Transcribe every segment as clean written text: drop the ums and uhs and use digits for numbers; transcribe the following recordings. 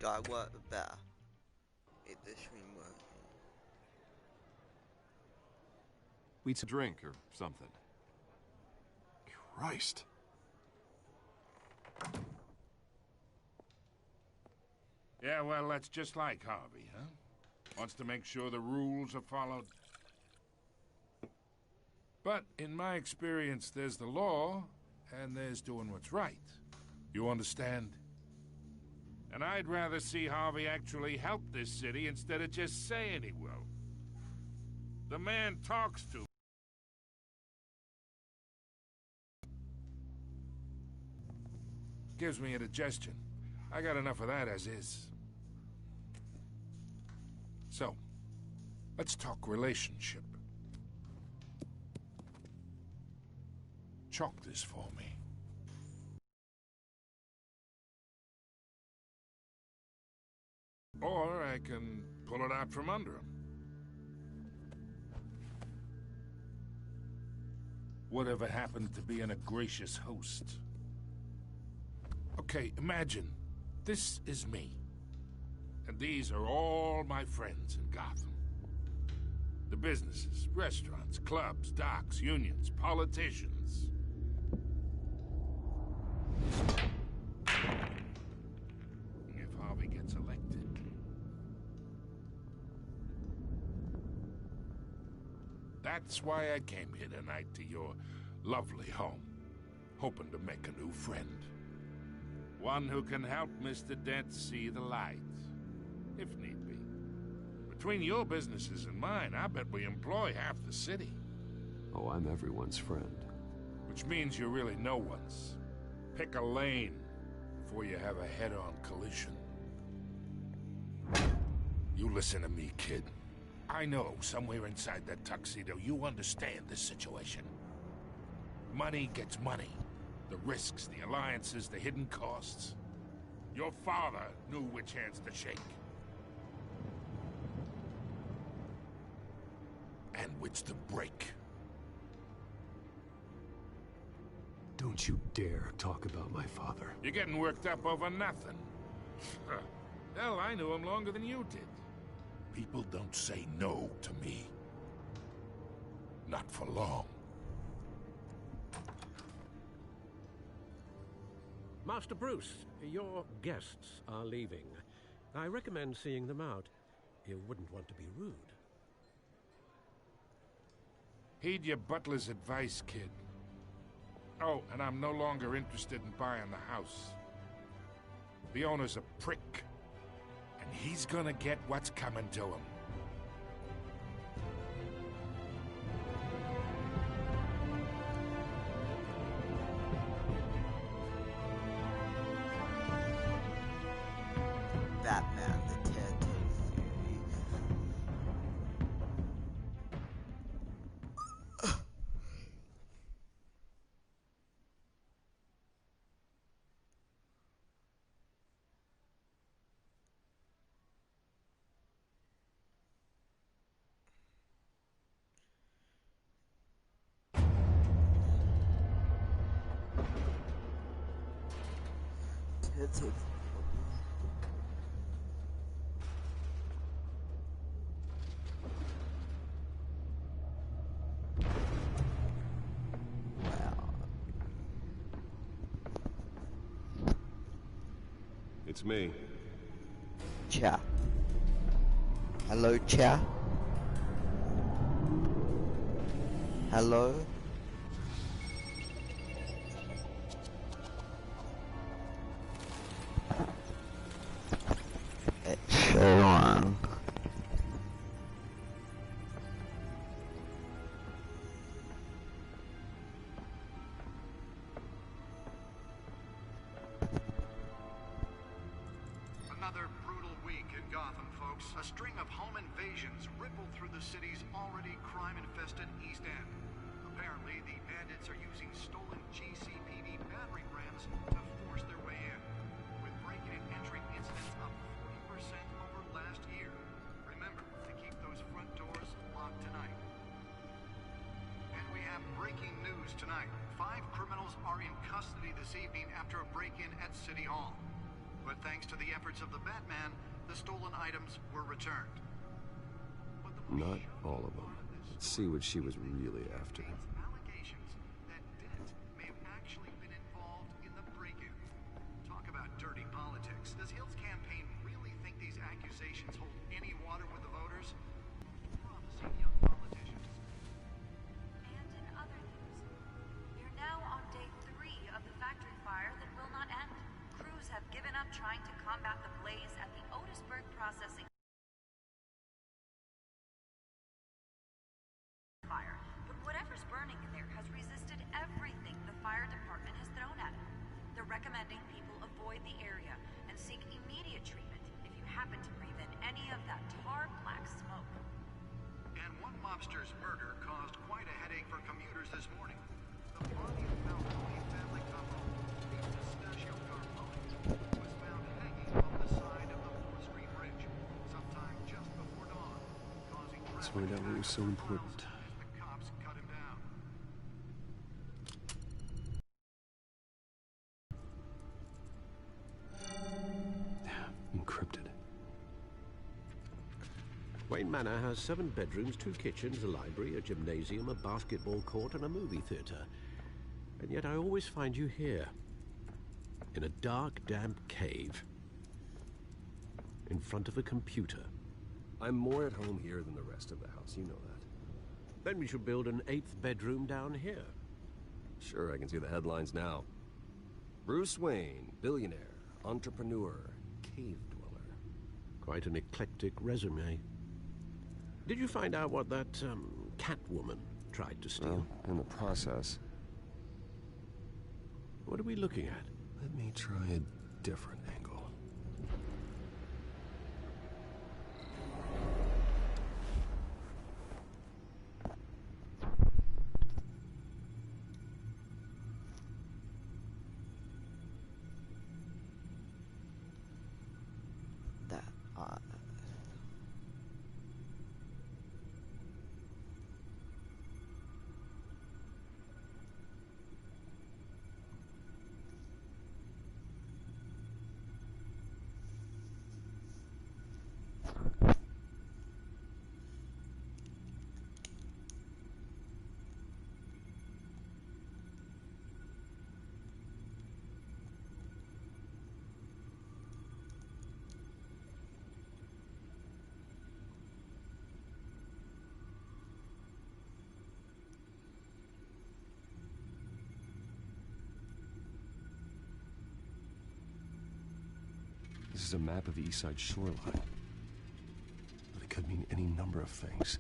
Do I work better? If the stream work? We to drink or something. Christ. Yeah, well, that's just like Harvey, huh? Wants to make sure the rules are followed. But in my experience, there's the law, and there's doing what's right. You understand? And I'd rather see Harvey actually help this city instead of just saying he will. The man talks to. Gives me indigestion. I got enough of that as is. So, let's talk relationship. Chalk this for me. Or I can pull it out from under him. Whatever happened to being a gracious host? Okay, imagine, this is me. And these are all my friends in Gotham. The businesses, restaurants, clubs, docks, unions, politicians. If Harvey gets elected. That's why I came here tonight to your lovely home, hoping to make a new friend. One who can help Mr. Dent see the light, if need be. Between your businesses and mine, I bet we employ half the city. Oh, I'm everyone's friend. Which means you're really no one's. Pick a lane before you have a head-on collision. You listen to me, kid. I know somewhere inside that tuxedo you understand this situation. Money gets money. The risks, the alliances, the hidden costs. Your father knew which hands to shake. And which to break. Don't you dare talk about my father. You're getting worked up over nothing. Hell, I knew him longer than you did. People don't say no to me. Not for long. Master Bruce, your guests are leaving. I recommend seeing them out. You wouldn't want to be rude. Heed your butler's advice, kid. Oh, and I'm no longer interested in buying the house. The owner's a prick. And he's gonna get what's coming to him. Batman, the Telltale Telltale. It's me. Cha. Hello, Cha. Hello. It's so long. Another brutal week in Gotham, folks. A string of home invasions rippled through the city's already crime-infested East End. Apparently, the bandits are using stolen GCPD battering rams to force their way in, with break-in and entry incidents up 40% over last year. Remember to keep those front doors locked tonight. And we have breaking news tonight. 5 criminals are in custody this evening after a break-in at City Hall. But thanks to the efforts of the Batman, the stolen items were returned. But the Not all of them. Let's see what she was really after. allegations that Dent may have actually been involved in the break-in. Talk about dirty politics. Does Hill's campaign really think these accusations hold any water with the voters? Promising young politicians. And in other news, we're now on day 3 of the factory fire that will not end. Crews have given up trying to combat the blaze at the Otisburg processing fire. But whatever's burning in there has resisted everything the fire department has thrown at it. They're recommending people avoid the area and seek immediate treatment if you happen to breathe in any of that tar black smoke. And one mobster's murder caused quite a headache for commuters this morning. The body of Falcone family couple, the Pistachio Garpone, was found hanging on the side of the 4th Street Bridge sometime just before dawn, causing Let's traffic find out what was so important. as the cops cut him down. Encrypted. Wayne Manor has 7 bedrooms, 2 kitchens, a library, a gymnasium, a basketball court, and a movie theater. And yet I always find you here, in a dark, damp cave, in front of a computer. I'm more at home here than the rest of the house, you know that. Then we should build an 8th bedroom down here. Sure, I can see the headlines now. Bruce Wayne, billionaire, entrepreneur, cave dweller. Quite an eclectic resume. Did you find out what that, Catwoman tried to steal? Well, in the process. What are we looking at? Let me try a different angle. That, This is a map of the East Side shoreline. But it could mean any number of things.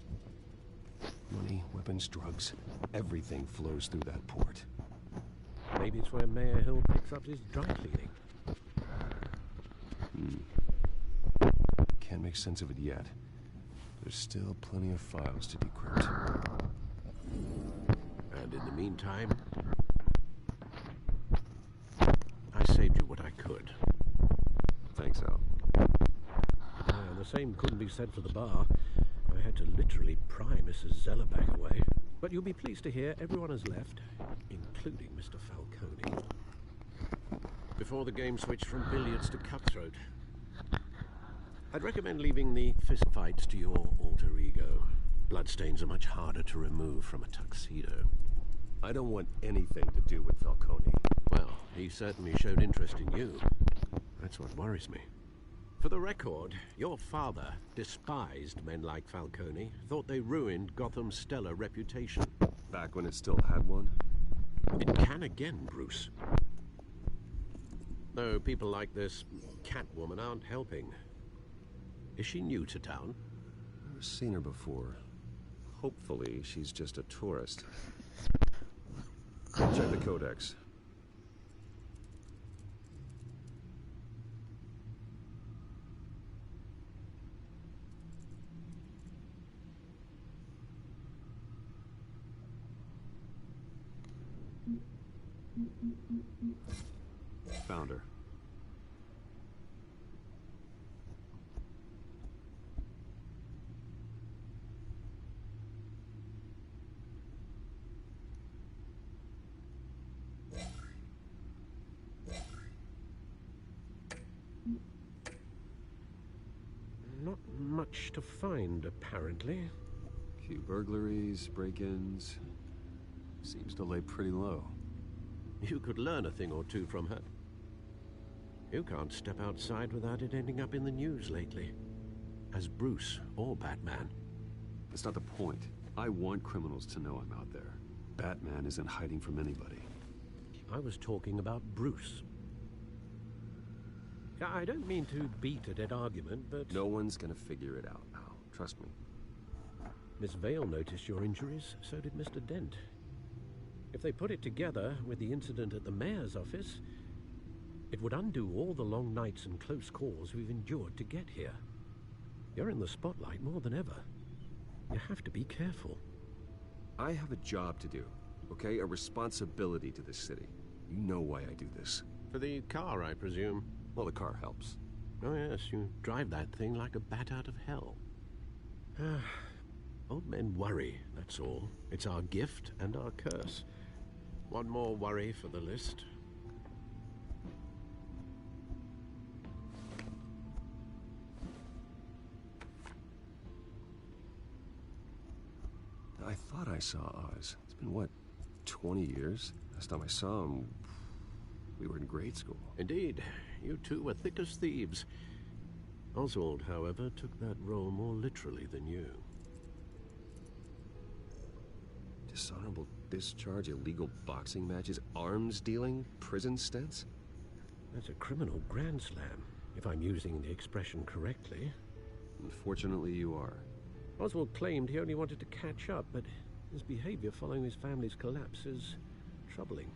Money, weapons, drugs, everything flows through that port. Maybe it's where Mayor Hill picks up his dry cleaning. Can't make sense of it yet. There's still plenty of files to decrypt. And in the meantime, I saved you what I could. Thanks, Al. And the same couldn't be said for the bar. I had to literally pry Mrs. Zellerback away. But you'll be pleased to hear everyone has left, including Mr. Falcone. Before the game switched from billiards to cutthroat. I'd recommend leaving the fistfights to your alter ego. Bloodstains are much harder to remove from a tuxedo. I don't want anything to do with Falcone. Well, he certainly showed interest in you. That's what worries me. For the record, your father despised men like Falcone, thought they ruined Gotham's stellar reputation. Back when it still had one? It can again, Bruce. Though people like this Catwoman aren't helping. Is she new to town? I've seen her before. Hopefully, she's just a tourist. Check the codex. Found her. much to find, apparently. Few burglaries, break-ins. Seems to lay pretty low. You could learn a thing or two from her. You can't step outside without it ending up in the news lately. As Bruce or Batman. That's not the point. I want criminals to know I'm out there. Batman isn't hiding from anybody. I was talking about Bruce. I don't mean to beat a dead argument, but... No one's gonna figure it out, Al. Trust me. Miss Vale noticed your injuries, so did Mr. Dent. If they put it together with the incident at the mayor's office, it would undo all the long nights and close calls we've endured to get here. You're in the spotlight more than ever. You have to be careful. I have a job to do, okay? A responsibility to this city. You know why I do this. For the car, I presume. Well, the car helps. Oh yes, you drive that thing like a bat out of hell. Old men worry, that's all. It's our gift and our curse. One more worry for the list. I thought I saw Oz. It's been, what, 20 years? Last time I saw him, we were in grade school. Indeed, you two were thick as thieves. Oswald, however, took that role more literally than you. Dishonorable discharge, illegal boxing matches, arms dealing, prison stints? That's a criminal grand slam, if I'm using the expression correctly. Unfortunately, you are. Oswald claimed he only wanted to catch up, but his behavior following his family's collapse is troubling.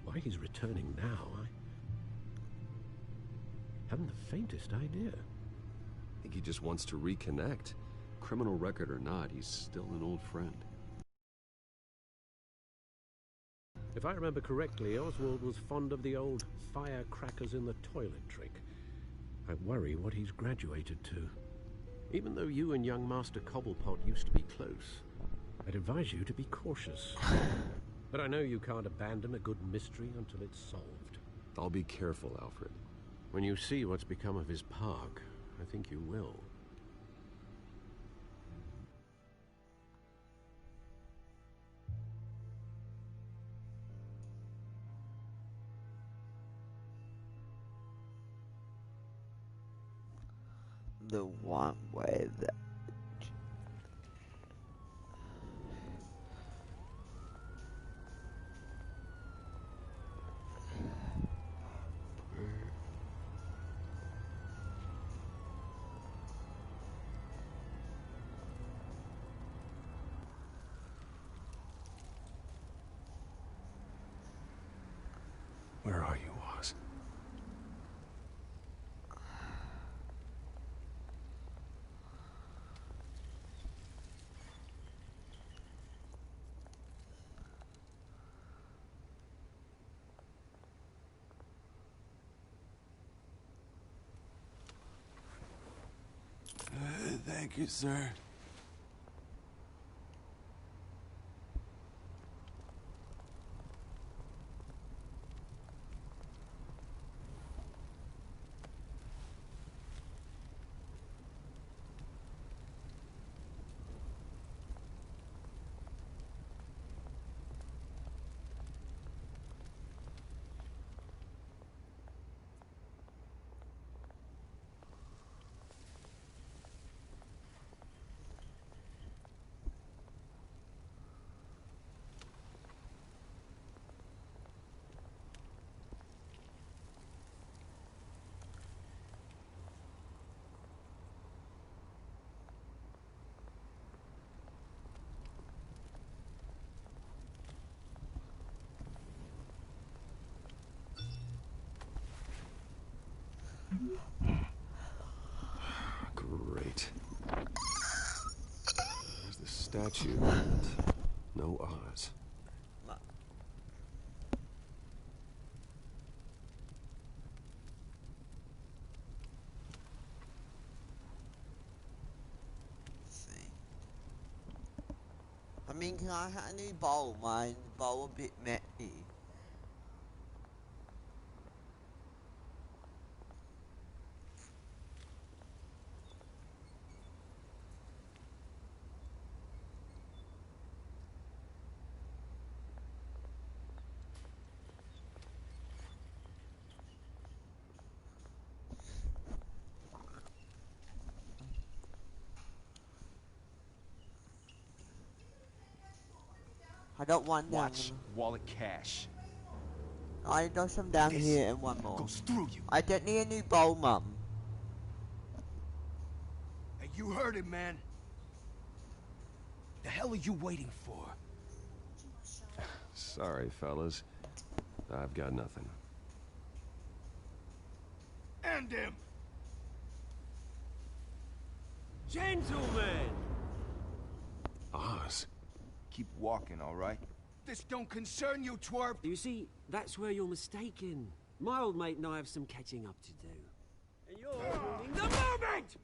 Why he's returning now, I haven't the faintest idea. I think he just wants to reconnect. Criminal record or not, he's still an old friend. If I remember correctly, Oswald was fond of the old firecrackers in the toilet trick. I worry what he's graduated to. Even though you and young Master Cobblepot used to be close, I'd advise you to be cautious. But I know you can't abandon a good mystery until it's solved. I'll be careful, Alfred. When you see what's become of his park, I think you will. The one way that Where are you, Oz? Thank you, sir. Great. There's the statue, but no Oz. I mean, can I have a new bowl? My bowl a bit messy. I got one down. Watch wallet cash. I got some down This here and one more. goes through you. I don't need a new bowl, Mum. Hey, you heard it, man. The hell are you waiting for? Sorry, fellas. I've got nothing. End him! Gentlemen! Oz. Keep walking, all right? This don't concern you, twerp! You see, that's where you're mistaken. My old mate and I have some catching up to do. And you're ruining the moment!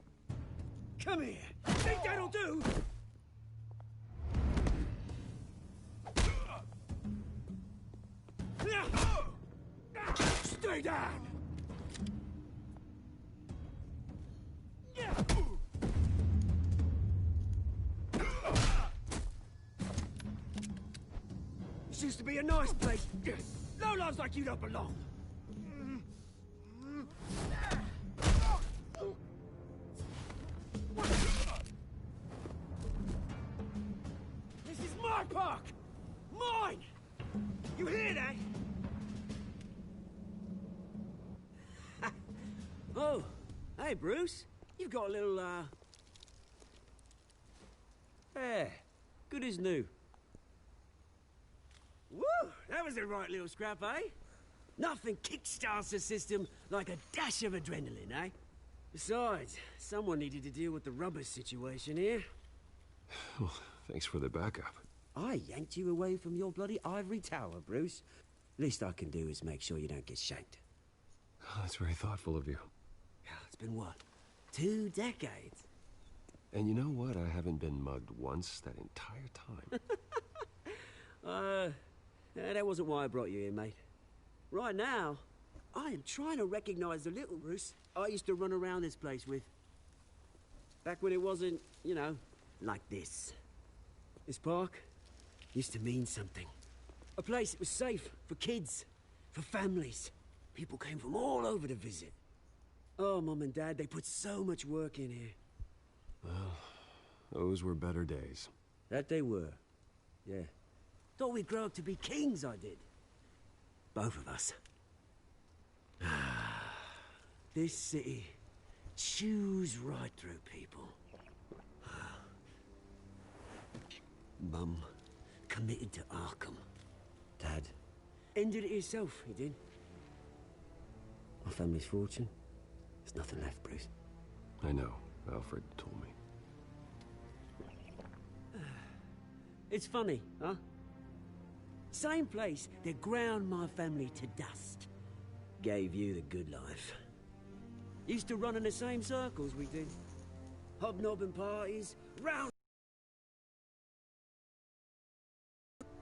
Come here! Think that'll do? Stay down! This used to be a nice place. No lives like you don't belong. This is my park! Mine! You hear that? Oh, hey, Bruce. You've got a little, Yeah, good as new. Woo! That was a right little scrap, eh? Nothing kickstarts the system like a dash of adrenaline, eh? Besides, someone needed to deal with the rubber situation here. Well, thanks for the backup. I yanked you away from your bloody ivory tower, Bruce. Least I can do is make sure you don't get shanked. Oh, that's very thoughtful of you. It's been what? 2 decades? And you know what? I haven't been mugged once that entire time. That wasn't why I brought you here, mate. Right now, I am trying to recognize the little Bruce I used to run around this place with. Back when it wasn't, you know, like this. This park used to mean something. A place that was safe for kids, for families. People came from all over to visit. Oh, Mum and Dad, they put so much work in here. Well, those were better days. That they were. Yeah. Thought we'd grow up to be kings, I did. Both of us. This city chews right through people. Mum committed to Arkham. Dad ended it himself, he did. My family's fortune. There's nothing left, Bruce. I know. Alfred told me. It's funny, huh? Same place that ground my family to dust. Gave you the good life. Used to run in the same circles we did. Hobnobbing parties, round...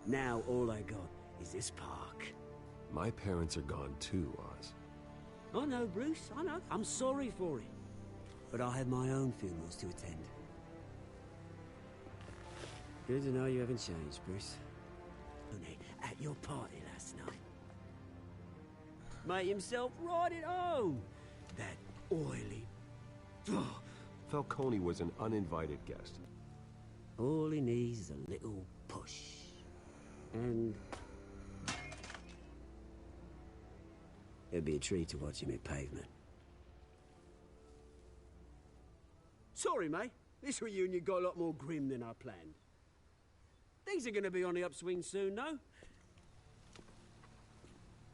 Now all I got is this park. My parents are gone too, Oz. I know, Bruce, I know. I'm sorry for it. But I have my own funerals to attend. Good to know you haven't changed, Bruce. At your party last night. Made himself right at home. That oily... Falcone was an uninvited guest. All he needs is a little push. And... it'd be a treat to watch him hit pavement. Sorry, mate. This reunion got a lot more grim than I planned. Things are gonna be on the upswing soon, no?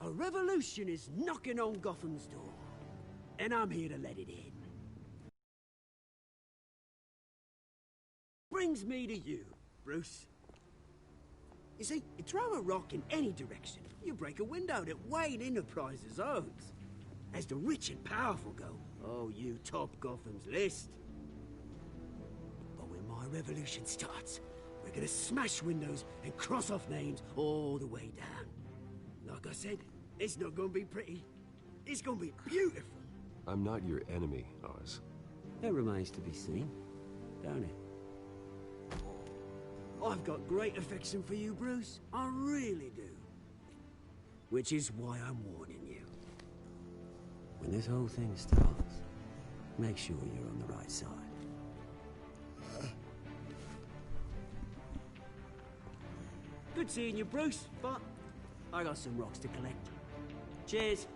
A revolution is knocking on Gotham's door. And I'm here to let it in. Brings me to you, Bruce. You see, you throw a rock in any direction, you break a window that Wayne Enterprises owns. As the rich and powerful go, oh, you top Gotham's list. But when my revolution starts, we're gonna smash windows and cross off names all the way down. Like I said, it's not gonna be pretty. It's gonna be beautiful. I'm not your enemy, Oz. That remains to be seen, don't it? I've got great affection for you, Bruce. I really do. Which is why I'm warning you. When this whole thing starts, make sure you're on the right side. Good seeing you, Bruce, but I got some rocks to collect. Cheers.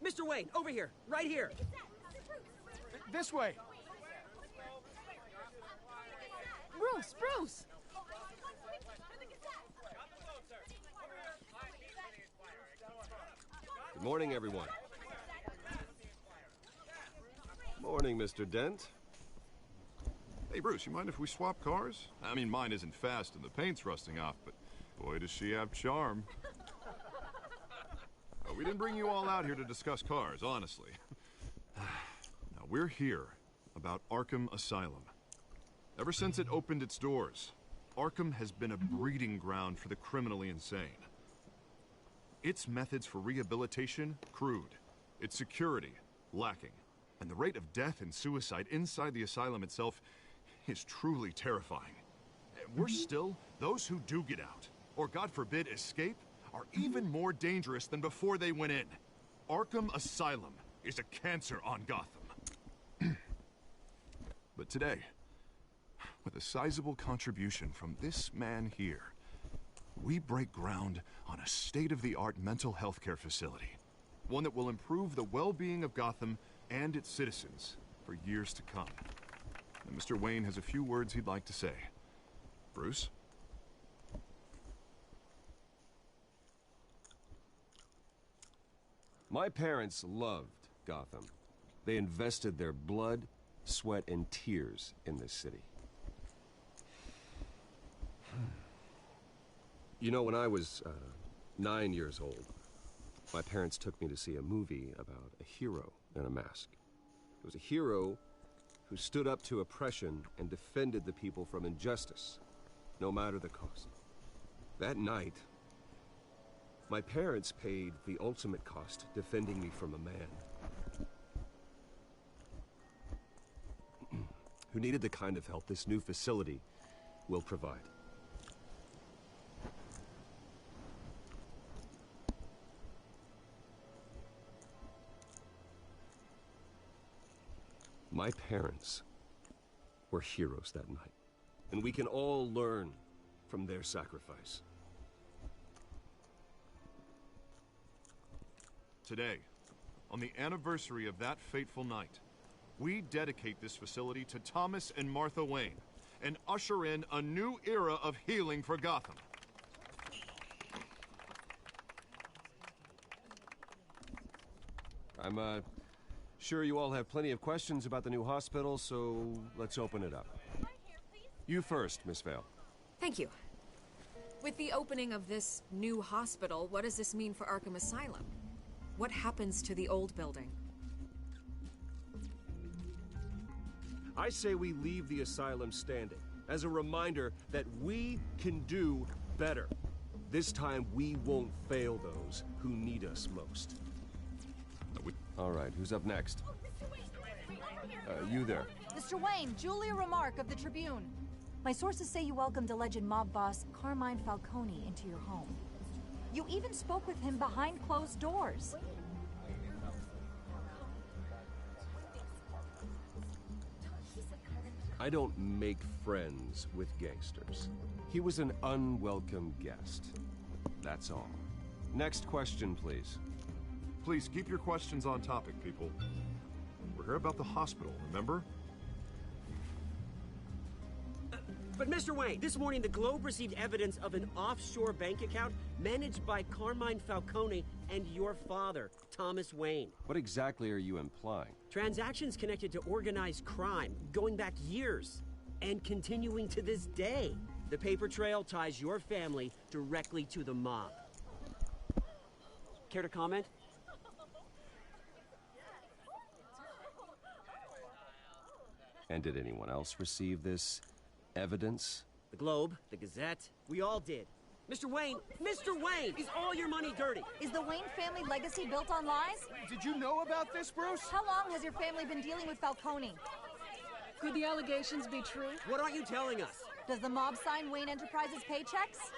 Mr. Wayne, over here, right here. This way. Bruce! Good morning, everyone. Morning, Mr. Dent. Hey, Bruce, you mind if we swap cars? I mean, mine isn't fast and the paint's rusting off, but boy, does she have charm. We didn't bring you all out here to discuss cars, honestly. Now, we're here about Arkham Asylum. Ever since it opened its doors, Arkham has been a breeding ground for the criminally insane. Its methods for rehabilitation, crude. Its security, lacking. And the rate of death and suicide inside the asylum itself is truly terrifying. Worse still, those who do get out, or God forbid, escape, are even more dangerous than before they went in. Arkham Asylum is a cancer on Gotham. But today, with a sizable contribution from this man here, we break ground on a state-of-the-art mental health care facility. One that will improve the well-being of Gotham and its citizens for years to come. And Mr. Wayne has a few words he'd like to say. Bruce? My parents loved Gotham. They invested their blood, sweat, and tears in this city. You know, when I was 9 years old, my parents took me to see a movie about a hero in a mask. It was a hero who stood up to oppression and defended the people from injustice, no matter the cost. That night, my parents paid the ultimate cost defending me from a man who needed the kind of help this new facility will provide. My parents were heroes that night, and we can all learn from their sacrifice. Today, on the anniversary of that fateful night, we dedicate this facility to Thomas and Martha Wayne and usher in a new era of healing for Gotham. I'm sure you all have plenty of questions about the new hospital, so let's open it up. You first, Miss Vale. Thank you. With the opening of this new hospital, what does this mean for Arkham Asylum? What happens to the old building? I say we leave the asylum standing as a reminder that we can do better. This time we won't fail those who need us most. All right, who's up next? You there. Mr. Wayne, Julia Remark of the Tribune. My sources say you welcomed alleged mob boss Carmine Falcone into your home. You even spoke with him behind closed doors. I don't make friends with gangsters. He was an unwelcome guest. That's all. Next question, please. Please keep your questions on topic, people. We're here about the hospital, remember? But Mr. Wayne, this morning the Globe received evidence of an offshore bank account managed by Carmine Falcone and your father, Thomas Wayne. What exactly are you implying? Transactions connected to organized crime, going back years, and continuing to this day. The paper trail ties your family directly to the mob. Care to comment? And did anyone else receive this evidence? The Globe, the Gazette, we all did. Mr. Wayne, is all your money dirty? Is the Wayne family legacy built on lies? Did you know about this, Bruce? How long has your family been dealing with Falcone? Could the allegations be true? What aren't you telling us? Does the mob sign Wayne Enterprises paychecks?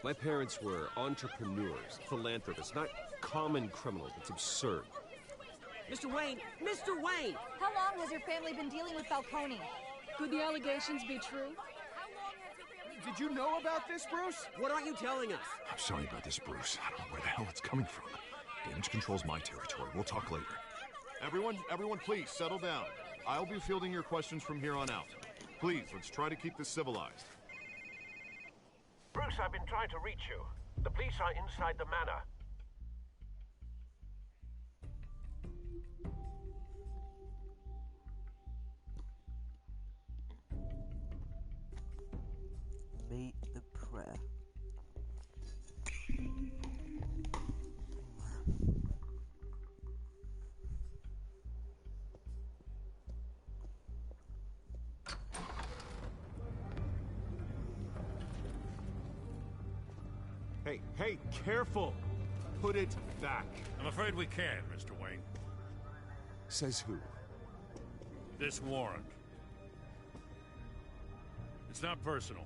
My parents were entrepreneurs, philanthropists, not common criminals. It's absurd. Mr. Wayne! How long has your family been dealing with Falcone? Could the allegations be true? Did you know about this, Bruce? What aren't you telling us? I'm sorry about this, Bruce. I don't know where the hell it's coming from. Damage control's my territory. We'll talk later. Everyone, please, settle down. I'll be fielding your questions from here on out. Please, let's try to keep this civilized. Bruce, I've been trying to reach you. The police are inside the manor. Meet the prayer. Hey, careful! Put it back. I'm afraid we can't, Mr. Wayne. Says who? This warrant. It's not personal.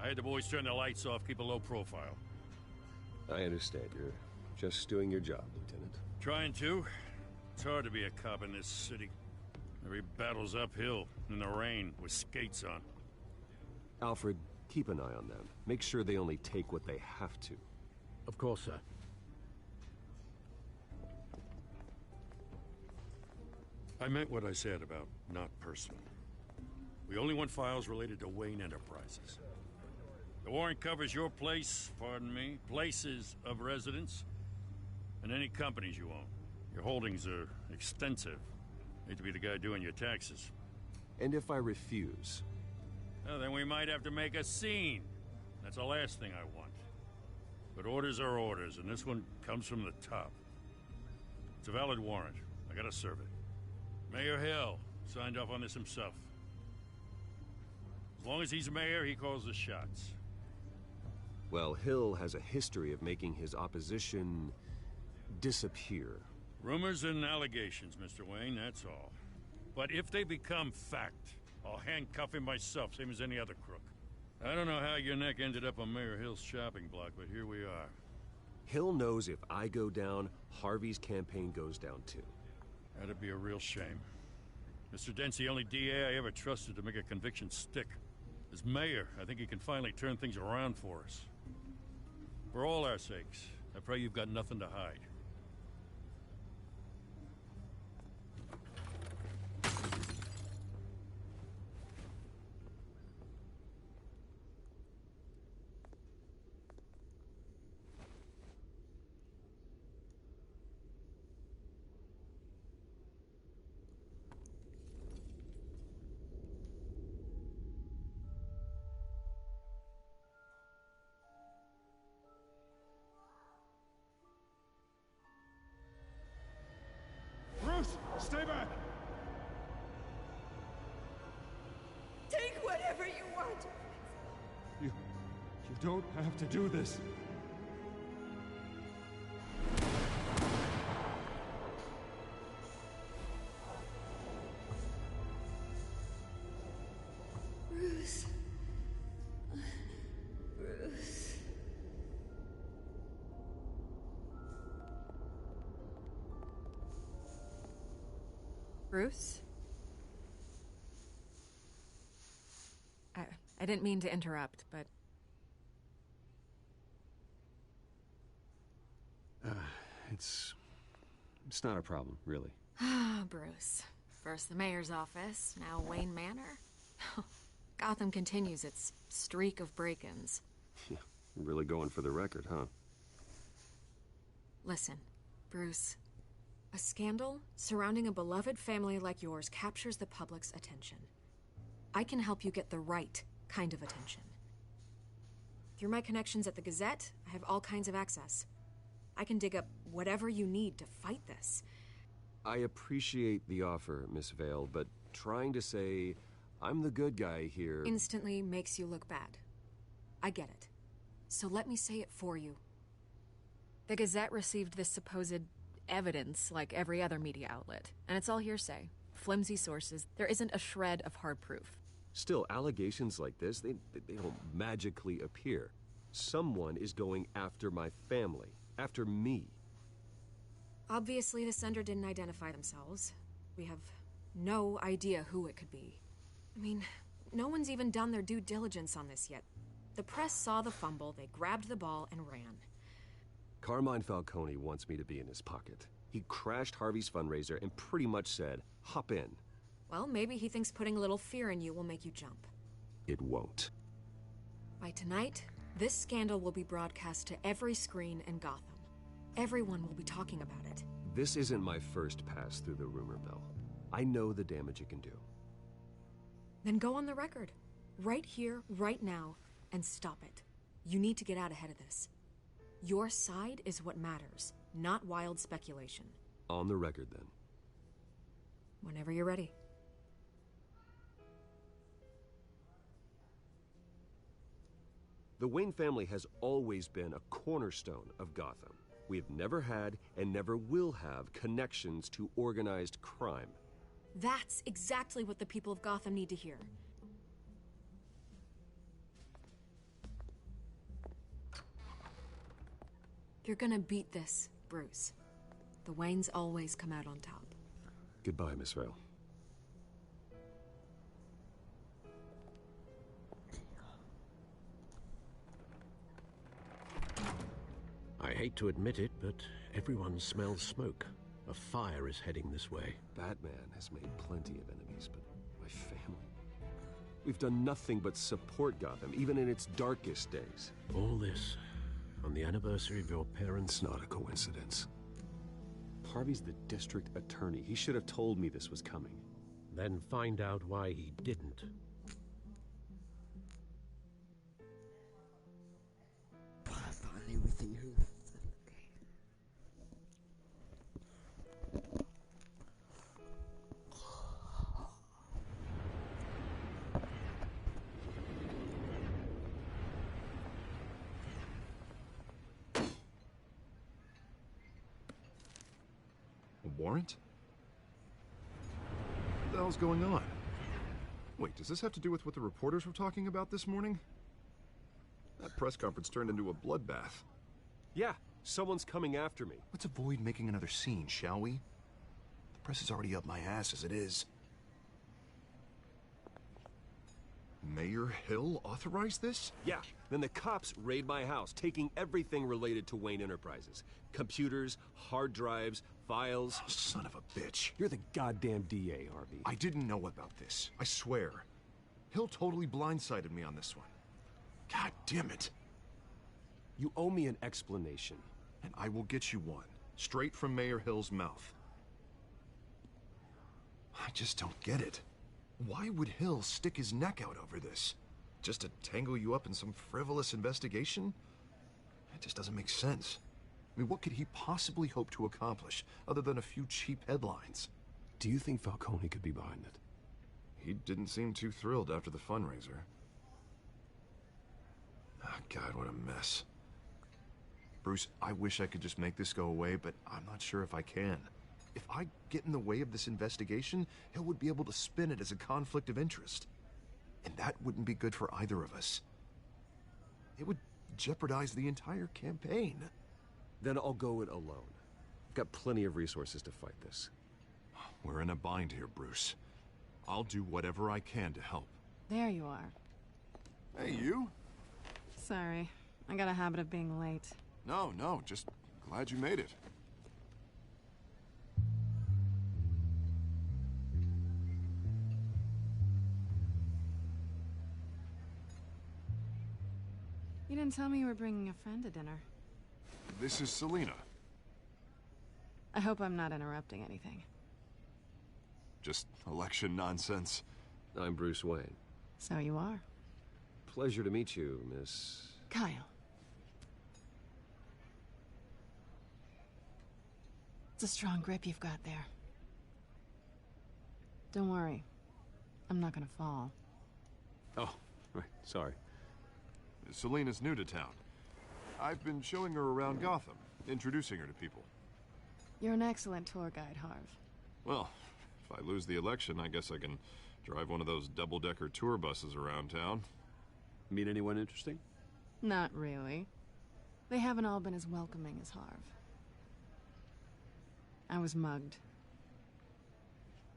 I had the boys turn the lights off, keep a low profile. I understand. You're just doing your job, Lieutenant. Trying to. It's hard to be a cop in this city. Every battle's uphill, in the rain, with skates on. Alfred, keep an eye on them. Make sure they only take what they have to. Of course, sir. I meant what I said about not personal. We only want files related to Wayne Enterprises. The warrant covers your place, pardon me, places of residence, and any companies you own. Your holdings are extensive. Hate to be the guy doing your taxes. And if I refuse? Well, then we might have to make a scene. That's the last thing I want. But orders are orders, and this one comes from the top. It's a valid warrant. I gotta serve it. Mayor Hill signed off on this himself. As long as he's mayor, he calls the shots. Well, Hill has a history of making his opposition disappear. Rumors and allegations, Mr. Wayne, that's all. But if they become fact, I'll handcuff him myself, same as any other crook. I don't know how your neck ended up on Mayor Hill's shopping block, but here we are. Hill knows if I go down, Harvey's campaign goes down too. That'd be a real shame. Mr. Dent's the only DA I ever trusted to make a conviction stick. As mayor, I think he can finally turn things around for us. For all our sakes, I pray you've got nothing to hide. Stay back! Take whatever you want. You don't have to do this. Bruce. Bruce. Bruce? I didn't mean to interrupt, but... It's not a problem, really. Ah, Bruce. First the mayor's office, now Wayne Manor. Gotham continues its streak of break-ins. Yeah, really going for the record, huh? Listen, Bruce. A scandal surrounding a beloved family like yours captures the public's attention. I can help you get the right kind of attention. Through my connections at the Gazette, I have all kinds of access. I can dig up whatever you need to fight this. I appreciate the offer, Miss Vale, but trying to say I'm the good guy here instantly makes you look bad. I get it. So let me say it for you. The Gazette received this supposed evidence like every other media outlet, and it's all hearsay. Flimsy sources. There isn't a shred of hard proof. Still, allegations like this, they don't magically appear. Someone is going after my family, after me. Obviously, the sender didn't identify themselves. We have no idea who it could be. I mean, no one's even done their due diligence on this yet. The press saw the fumble, they grabbed the ball and ran. Carmine Falcone wants me to be in his pocket. He crashed Harvey's fundraiser and pretty much said, hop in. Well, maybe he thinks putting a little fear in you will make you jump. It won't. By tonight, this scandal will be broadcast to every screen in Gotham. Everyone will be talking about it. This isn't my first pass through the rumor mill. I know the damage it can do. Then go on the record. Right here, right now, and stop it. You need to get out ahead of this. Your side is what matters, not wild speculation. On the record, then. Whenever you're ready. The Wayne family has always been a cornerstone of Gotham. We have never had and never will have connections to organized crime. That's exactly what the people of Gotham need to hear. You're gonna beat this, Bruce. The Waynes always come out on top. Goodbye, Miss Vale. I hate to admit it, but everyone smells smoke. A fire is heading this way. Batman has made plenty of enemies, but my family... We've done nothing but support Gotham, even in its darkest days. All this on the anniversary of your parents'... It's not a coincidence. Harvey's the district attorney. He should have told me this was coming. Then find out why he didn't. Finally, we see who. A warrant? What the hell's going on? Wait, does this have to do with what the reporters were talking about this morning? That press conference turned into a bloodbath. Yeah, someone's coming after me. Let's avoid making another scene, shall we? The press is already up my ass as it is. Mayor Hill authorized this? Yeah, then the cops raid my house, taking everything related to Wayne Enterprises. Computers, hard drives, files. Oh, son of a bitch. You're the goddamn DA, Harvey. I didn't know about this. I swear. Hill totally blindsided me on this one. God damn it. You owe me an explanation. And I will get you one. Straight from Mayor Hill's mouth. I just don't get it. Why would Hill stick his neck out over this? Just to tangle you up in some frivolous investigation? It just doesn't make sense. I mean, what could he possibly hope to accomplish other than a few cheap headlines? Do you think Falcone could be behind it? He didn't seem too thrilled after the fundraiser. Oh, God, what a mess. Bruce, I wish I could just make this go away, but I'm not sure if I can. If I get in the way of this investigation, Hill would be able to spin it as a conflict of interest. And that wouldn't be good for either of us. It would jeopardize the entire campaign. Then I'll go it alone. I've got plenty of resources to fight this. We're in a bind here, Bruce. I'll do whatever I can to help. There you are. Hey, you? Sorry. I got a habit of being late. No, just glad you made it. didn't tell me you were bringing a friend to dinner. This is Selina. I hope I'm not interrupting anything. Just election nonsense. I'm Bruce Wayne. So you are. Pleasure to meet you, Miss... Kyle. It's a strong grip you've got there. Don't worry. I'm not gonna fall. Oh, right, sorry. Selina's new to town. I've been showing her around Gotham, introducing her to people. You're an excellent tour guide, Harv. Well, if I lose the election, I guess I can drive one of those double-decker tour buses around town. Meet anyone interesting? Not really. They haven't all been as welcoming as Harv. I was mugged.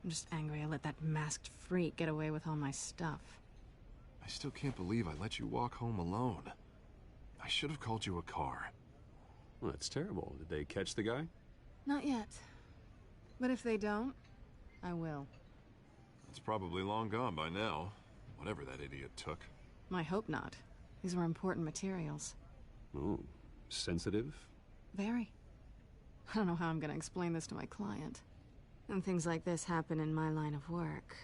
I'm just angry I let that masked freak get away with all my stuff. I still can't believe I let you walk home alone. I should have called you a car. Well, that's terrible. Did they catch the guy? Not yet. But if they don't, I will. It's probably long gone by now, whatever that idiot took. I hope not. These were important materials. Ooh, sensitive? Very. I don't know how I'm gonna explain this to my client. When things like this happen in my line of work,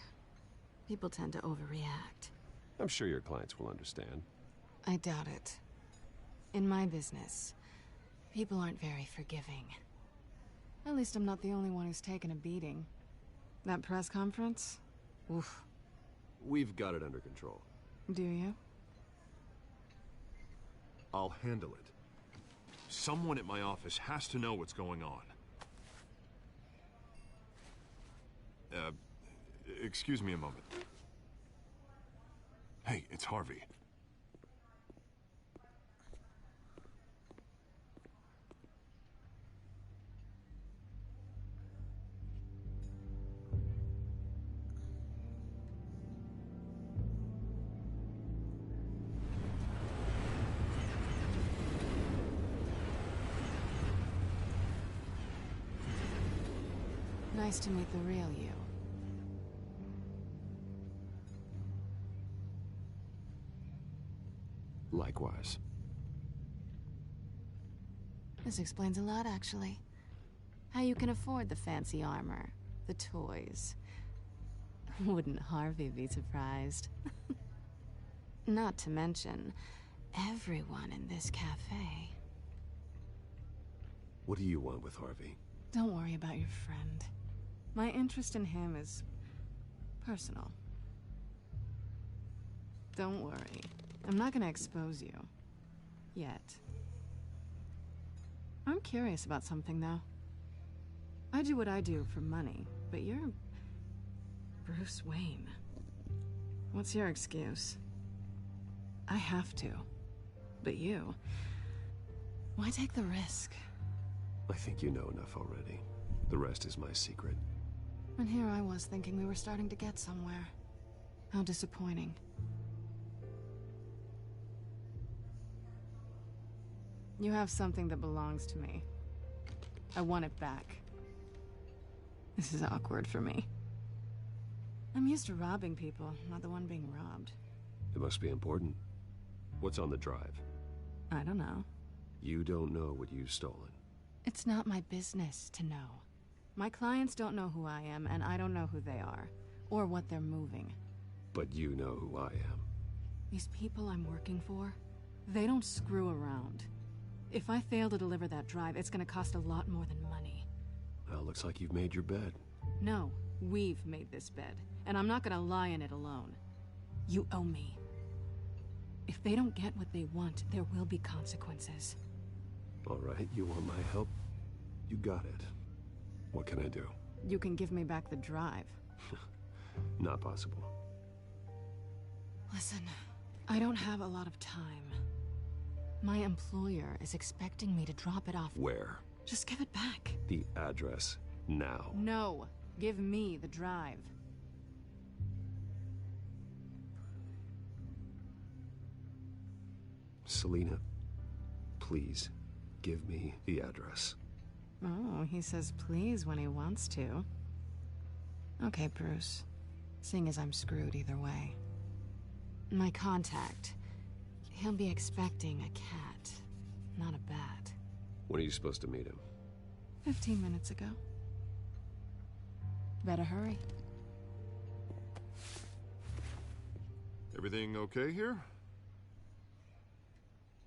people tend to overreact. I'm sure your clients will understand. I doubt it. In my business, people aren't very forgiving. At least I'm not the only one who's taken a beating. That press conference? Oof. We've got it under control. Do you? I'll handle it. Someone at my office has to know what's going on. Excuse me a moment. Hey, it's Harvey. Nice to meet the real you. Likewise. This explains a lot, actually. How you can afford the fancy armor, the toys. Wouldn't Harvey be surprised? Not to mention, everyone in this cafe. What do you want with Harvey? Don't worry about your friend. My interest in him is personal. Don't worry. I'm not gonna expose you. Yet. I'm curious about something, though. I do what I do for money, but you're Bruce Wayne. What's your excuse? I have to. But you... why take the risk? I think you know enough already. The rest is my secret. And here I was thinking we were starting to get somewhere. How disappointing. You have something that belongs to me. I want it back. This is awkward for me. I'm used to robbing people, not the one being robbed. It must be important. What's on the drive? I don't know. You don't know what you've stolen. It's not my business to know. My clients don't know who I am, and I don't know who they are, or what they're moving. But you know who I am. These people I'm working for, they don't screw around. If I fail to deliver that drive, it's gonna cost a lot more than money. Well, looks like you've made your bed. No, we've made this bed, and I'm not gonna lie in it alone. You owe me. If they don't get what they want, there will be consequences. All right, you want my help? You got it. What can I do? You can give me back the drive. Not possible. Listen, I don't have a lot of time. My employer is expecting me to drop it off. Where? Just give it back. The address, now. No, give me the drive. Selina, please, give me the address. Oh, he says please when he wants to. Okay, Bruce. Seeing as I'm screwed either way. My contact, He'll be expecting a cat, not a bat. When are you supposed to meet him? 15 minutes ago. Better hurry. Everything okay here?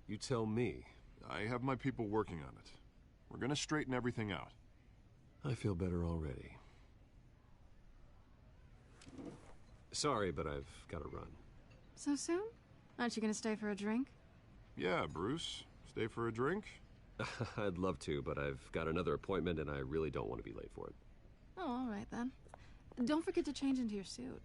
You tell me. I have my people working on it. We're gonna straighten everything out. I feel better already. Sorry, but I've got to run. So soon? Aren't you gonna stay for a drink? Yeah, Bruce. Stay for a drink? I'd love to, but I've got another appointment and I really don't want to be late for it. Oh, all right then. Don't forget to change into your suit.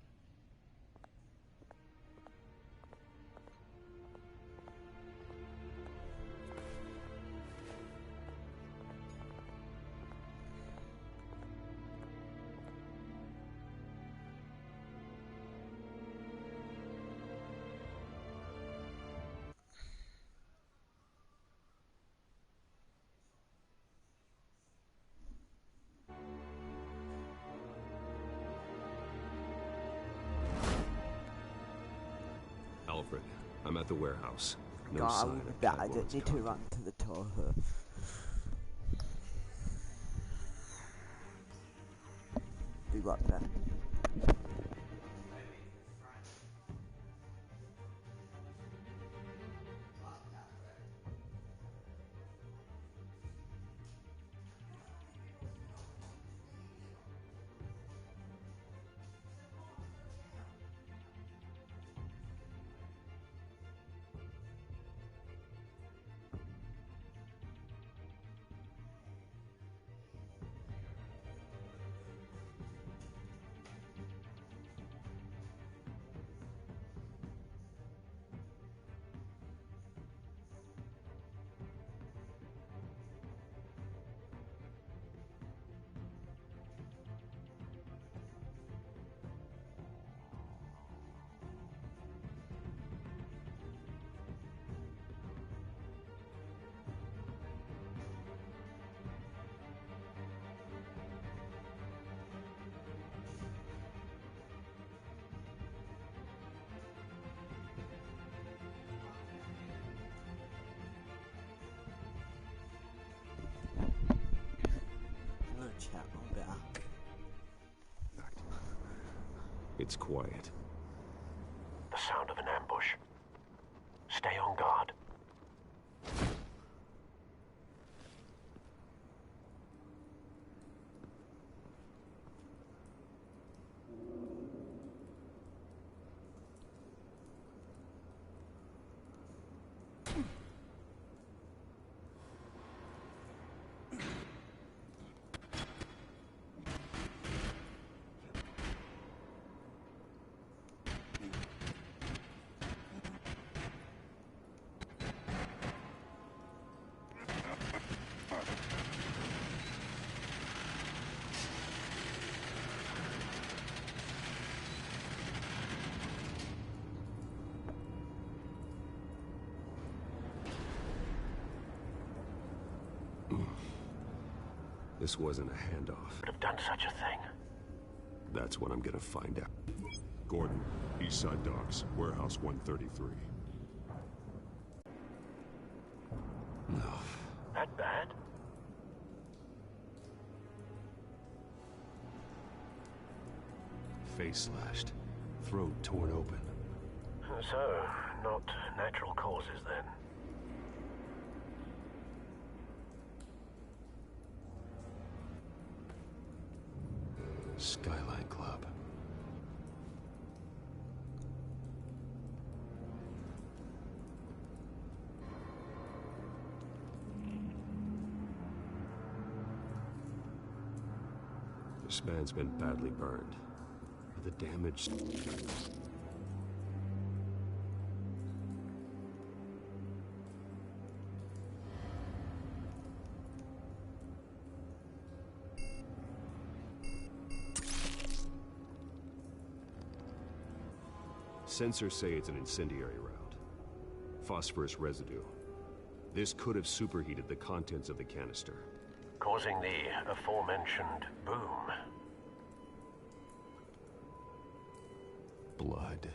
Alfred, I'm at the warehouse. No God, sign of I Catwoman's don't need to run contact. to the toilet. Be right back. I'm gonna chat a little bit after. It's quiet. The sound of an ambush. Stay on guard. This wasn't a handoff. Would have done such a thing. That's what I'm gonna find out. Gordon, Eastside Docks, Warehouse 133. No. That bad? Face slashed. Throat torn open. So, not natural causes then. Skyline Club. This man's been badly burned. The damage... Sensors say it's an incendiary round. Phosphorus residue. This could have superheated the contents of the canister. Causing the aforementioned boom. Blood.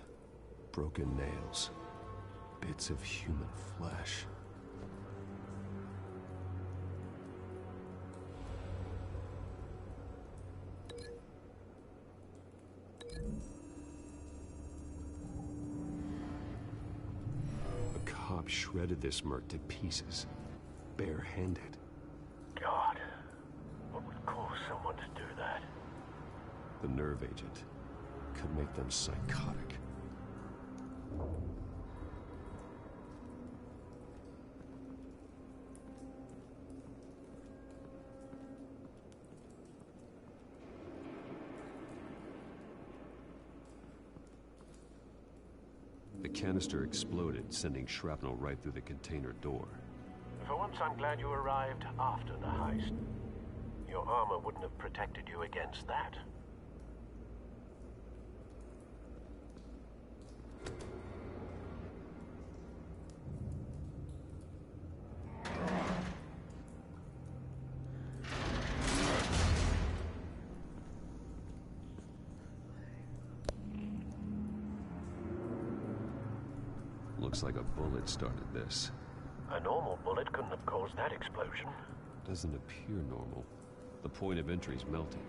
Broken nails. bits of human flesh. A cop shredded this merc to pieces, barehanded. God, what would cause someone to do that? The nerve agent could make them psychotic. The canister exploded, sending shrapnel right through the container door. For once, I'm glad you arrived after the heist. Your armor wouldn't have protected you against that. Looks like a bullet started this. A normal bullet couldn't have caused that explosion. Doesn't appear normal. The point of entry's melted.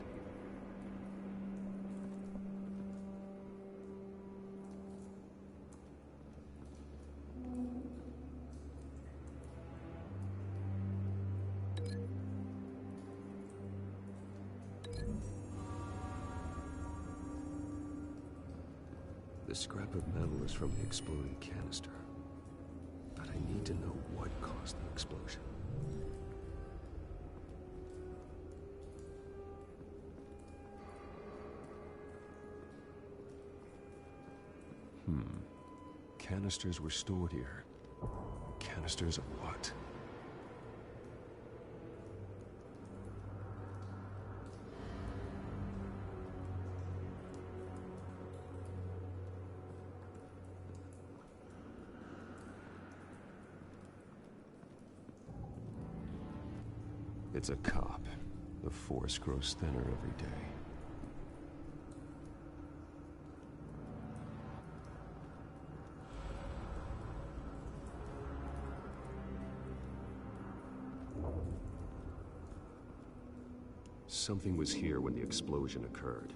The scrap of metal is from the exploding canister. But I need to know what caused the explosion. Canisters were stored here. Canisters of what? It's a cop. The force grows thinner every day. Something was here when the explosion occurred.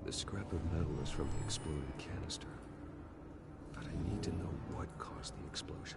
The scrap of metal is from the exploded canister. But I need to know what caused the explosion.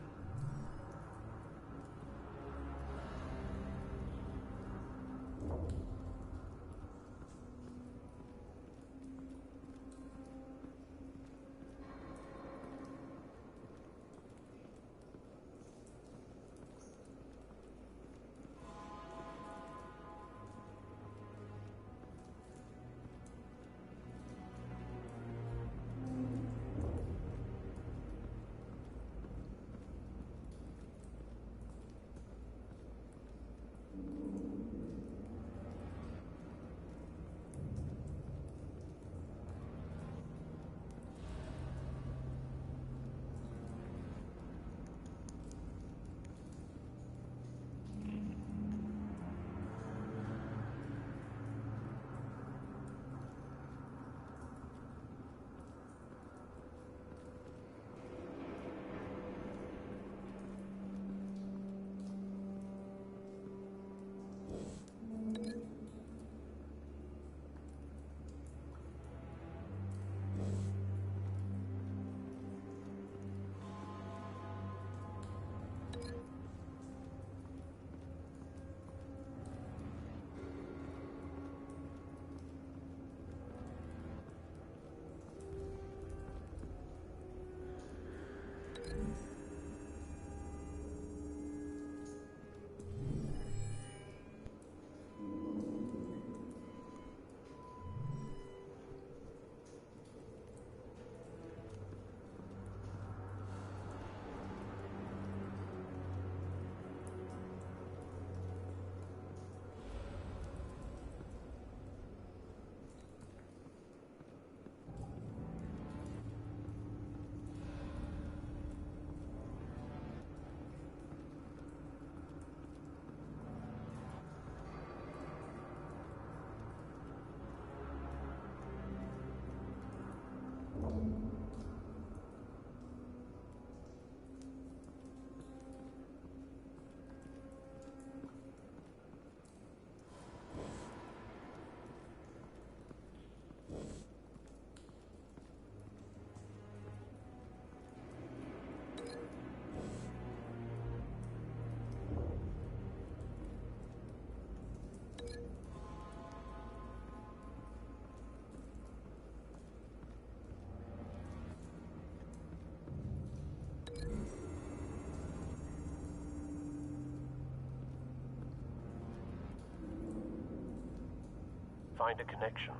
Find a connection.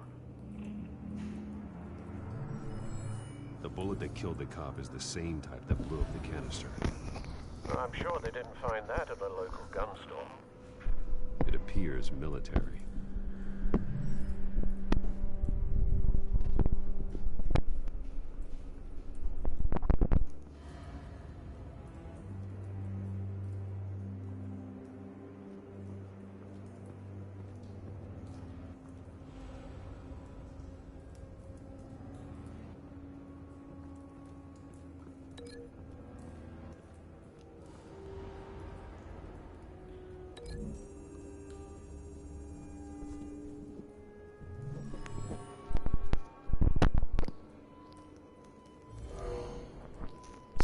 The bullet that killed the cop is the same type that blew up the canister. I'm sure they didn't find that at a local gun store. It appears military.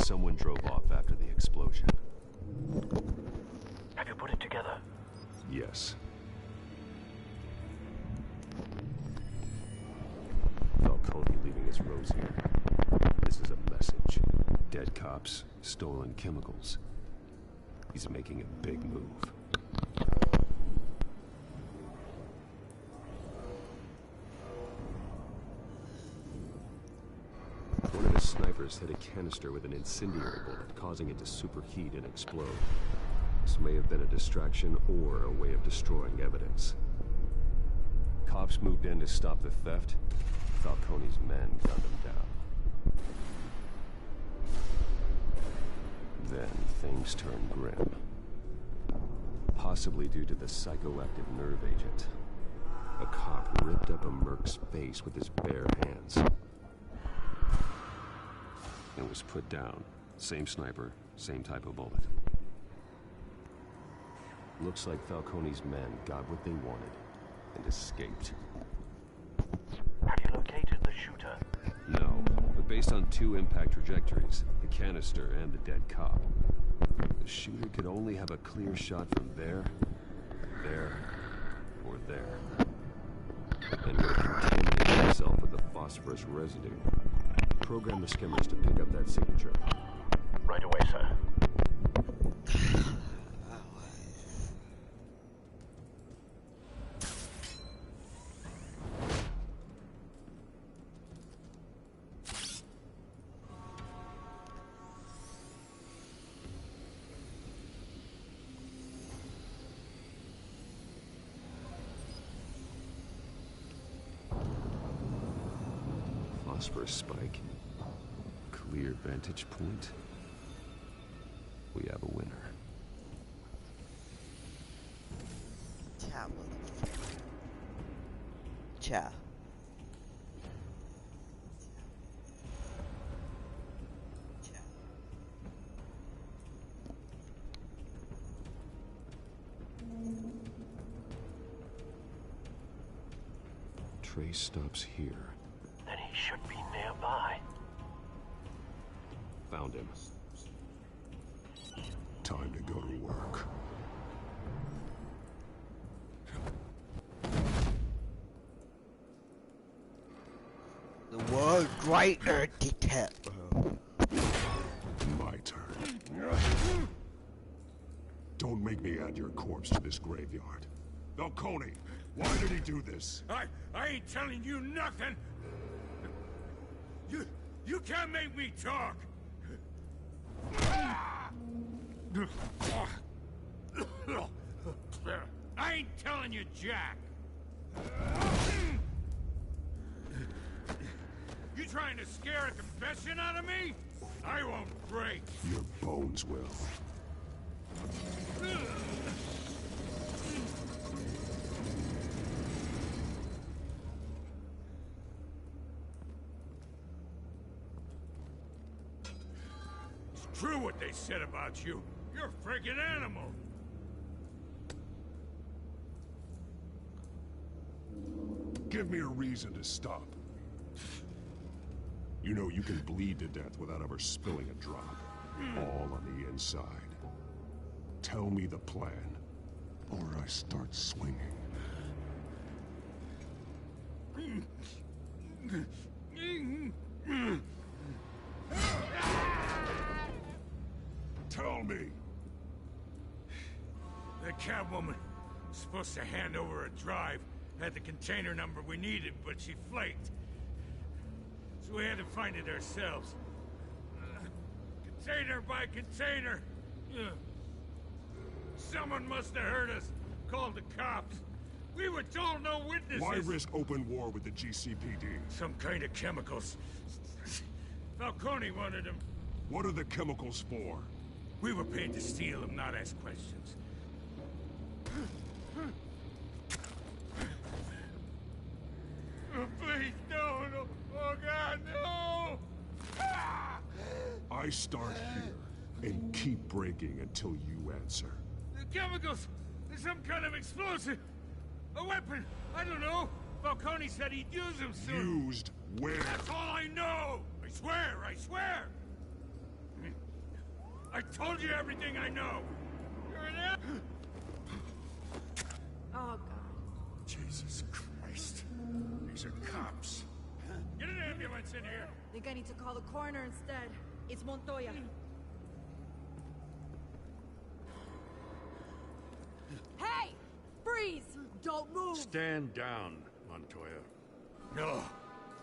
Someone drove off after the explosion. Have you put it together? Yes. Falcone leaving his rose here. This is a message. Dead cops, stolen chemicals. He's making a big move. One of his snipers hit a canister with an incendiary bullet, causing it to superheat and explode. This may have been a distraction or a way of destroying evidence. Cops moved in to stop the theft. Falcone's men gunned him down. Then things turned grim. Possibly due to the psychoactive nerve agent. A cop ripped up a merc's face with his bare hands. It was put down. Same sniper, same type of bullet. Looks like Falcone's men got what they wanted and escaped. Have you located the shooter? No, but based on two impact trajectories, the canister and the dead cop, the shooter could only have a clear shot from there, or there. And would have contaminated himself with the phosphorus residue. Program the skimmers to pick up that signature. Right away, sir. Phosphorus spike. Clear vantage point. We have a winner. Ciao, motherfucker. Ciao. Trace stops here. Then he should be nearby. Found him. Time to go to work. The world greater detective. Might Don't make me add your corpse to this graveyard. Falcone, why did he do this? I ain't telling you nothing! You can't make me talk! I ain't telling you, Jack! You trying to scare a confession out of me? I won't break! Your bones will. It's true what they said about you. You're a freaking animal! Give me a reason to stop. You know you can bleed to death without ever spilling a drop. All on the inside. Tell me the plan, or I start swinging. Tell me. The Catwoman was supposed to hand over a drive, had the container number we needed, but she flaked. So we had to find it ourselves. Container by container. Someone must have heard us, called the cops. We were told no witnesses. Why risk open war with the GCPD? Some kind of chemicals. Falcone wanted them. What are the chemicals for? We were paid to steal them, not ask questions. Oh, please, no. Oh, God, no! I start here and keep breaking until you answer. The chemicals! There's some kind of explosive! A weapon! I don't know! Falcone said he'd use them soon! Used where? That's all I know! I swear! I told you everything I know! You're an Oh, God. Jesus Christ. These are cops. Get an ambulance in here! Think I need to call the coroner instead. It's Montoya. Hey! Freeze! Don't move! Stand down, Montoya. No.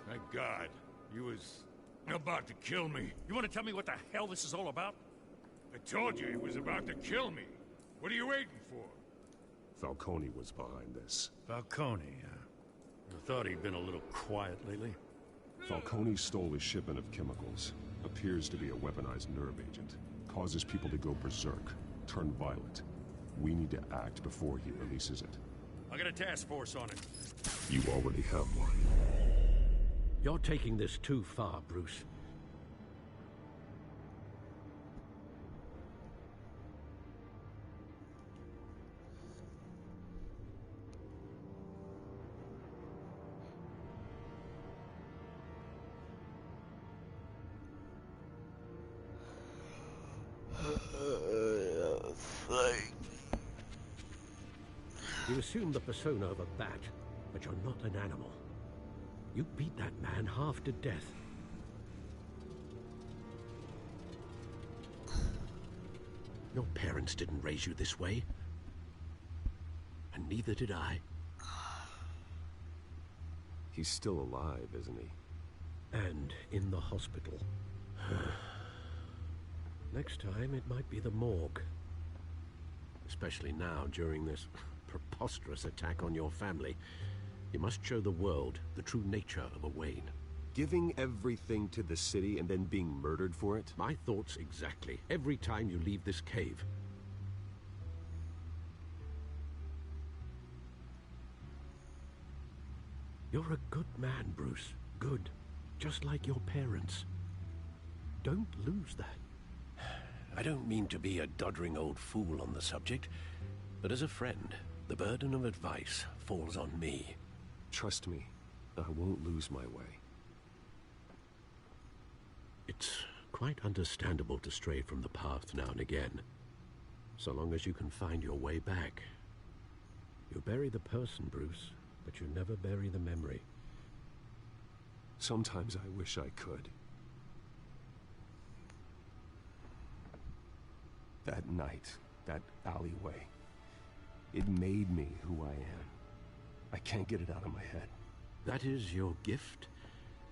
Thank God. He was about to kill me. You want to tell me what the hell this is all about? I told you he was about to kill me. What are you waiting for? Falcone was behind this. Falcone, I thought he'd been a little quiet lately. Falcone stole a shipment of chemicals. Appears to be a weaponized nerve agent. Causes people to go berserk, turn violent. We need to act before he releases it. I got a task force on it. You already have one. You're taking this too far, Bruce. You assume the persona of a bat, but you're not an animal. You beat that man half to death. Your parents didn't raise you this way. And neither did I. He's still alive, isn't he? And in the hospital. Next time, it might be the morgue. Especially now, during this preposterous attack on your family. You must show the world the true nature of a Wayne. Giving everything to the city and then being murdered for it? My thoughts exactly. Every time you leave this cave. You're a good man, Bruce. Good. Just like your parents. Don't lose that. I don't mean to be a doddering old fool on the subject, but as a friend, the burden of advice falls on me. Trust me, I won't lose my way. It's quite understandable to stray from the path now and again, so long as you can find your way back. You bury the person, Bruce, but you never bury the memory. Sometimes I wish I could. That night, that alleyway. It made me who I am. I can't get it out of my head. That is your gift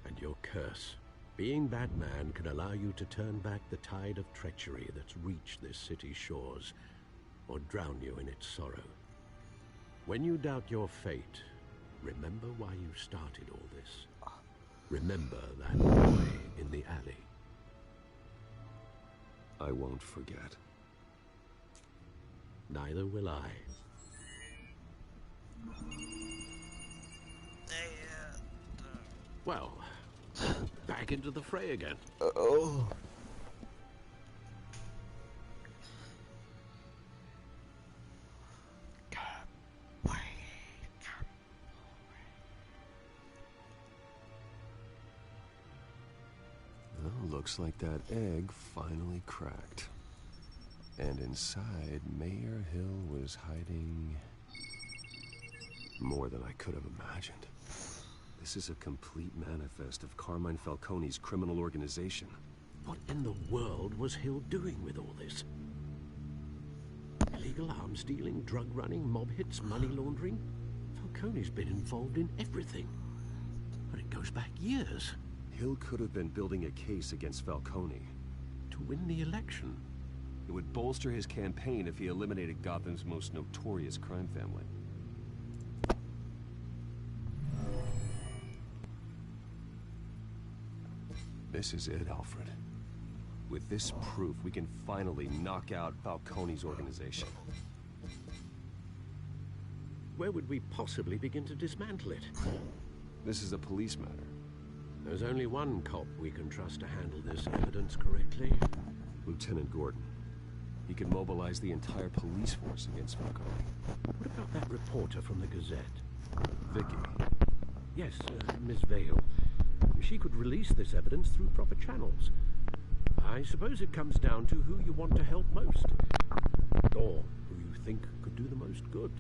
and your curse. Being Batman can allow you to turn back the tide of treachery that's reached this city's shores, or drown you in its sorrow. When you doubt your fate, remember why you started all this. Remember that boy in the alley. I won't forget. Neither will I. Well, back into the fray again. Oh. Well, looks like that egg finally cracked. And inside, Mayor Hill was hiding more than I could have imagined. This is a complete manifest of Carmine Falcone's criminal organization. What in the world was Hill doing with all this? Illegal arms dealing, drug running, mob hits, money laundering? Falcone's been involved in everything. But it goes back years. Hill could have been building a case against Falcone. To win the election. It would bolster his campaign if he eliminated Gotham's most notorious crime family. This is it, Alfred. With this proof, we can finally knock out Falcone's organization. Where would we possibly begin to dismantle it? This is a police matter. There's only one cop we can trust to handle this evidence correctly. Lieutenant Gordon. He can mobilize the entire police force against Falcone. What about that reporter from the Gazette? Vicky. Yes, Miss Vale. She could release this evidence through proper channels. I suppose it comes down to who you want to help most. Or who you think could do the most good.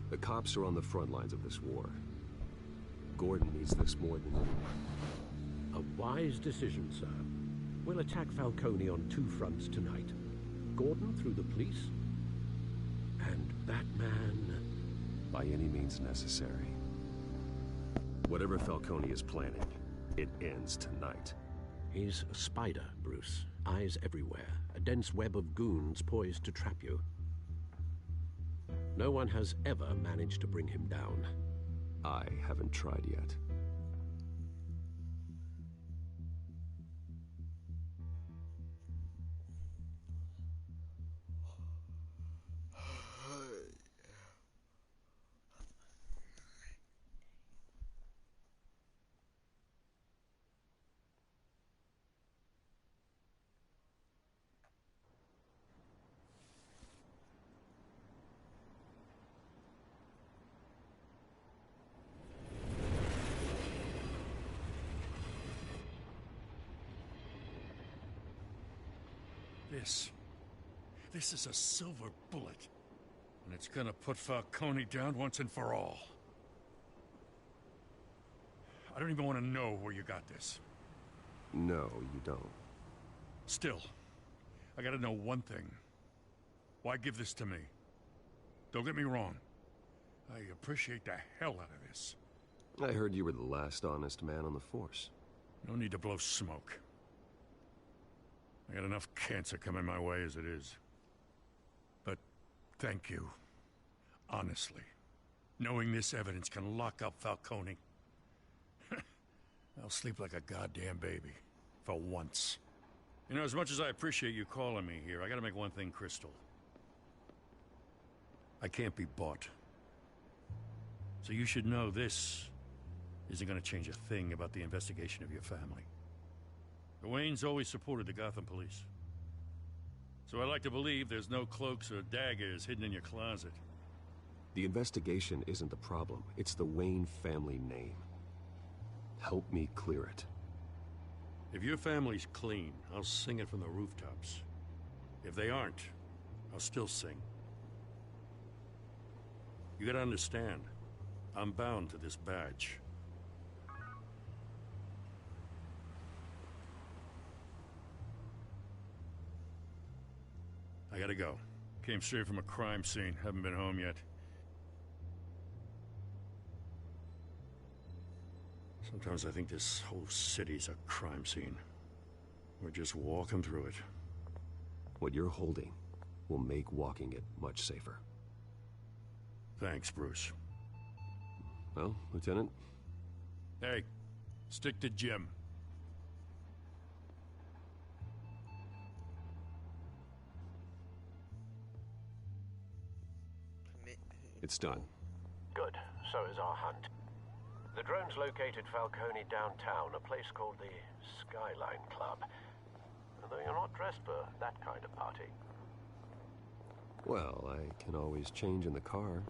The cops are on the front lines of this war. Gordon needs this more than anyone. A wise decision, sir. We'll attack Falcone on two fronts tonight. Gordon through the police, and Batman... by any means necessary. Whatever Falcone is planning, it ends tonight. He's a spider, Bruce. Eyes everywhere. A dense web of goons poised to trap you. No one has ever managed to bring him down. I haven't tried yet. This is a silver bullet. And it's gonna put Falcone down once and for all. I don't even want to know where you got this. No, you don't. Still, I gotta know one thing. Why give this to me? Don't get me wrong. I appreciate the hell out of this. I heard you were the last honest man on the force. No need to blow smoke. I got enough cancer coming my way as it is. But thank you. Honestly. Knowing this evidence can lock up Falcone. I'll sleep like a goddamn baby. For once. You know, as much as I appreciate you calling me here, I gotta make one thing crystal. I can't be bought. So you should know this isn't gonna change a thing about the investigation of your family. The Waynes always supported the Gotham police. So I like to believe there's no cloaks or daggers hidden in your closet. The investigation isn't the problem. It's the Wayne family name. Help me clear it. If your family's clean, I'll sing it from the rooftops. If they aren't, I'll still sing. You gotta understand, I'm bound to this badge. I gotta go. Came straight from a crime scene. Haven't been home yet. Sometimes I think this whole city's a crime scene. We're just walking through it. What you're holding will make walking it much safer. Thanks, Bruce. Well, Lieutenant? Hey, stick to Jim. It's done. Good. So is our hunt. The drone's located Falcone downtown, a place called the Skyline Club. Though you're not dressed for that kind of party. Well, I can always change in the car.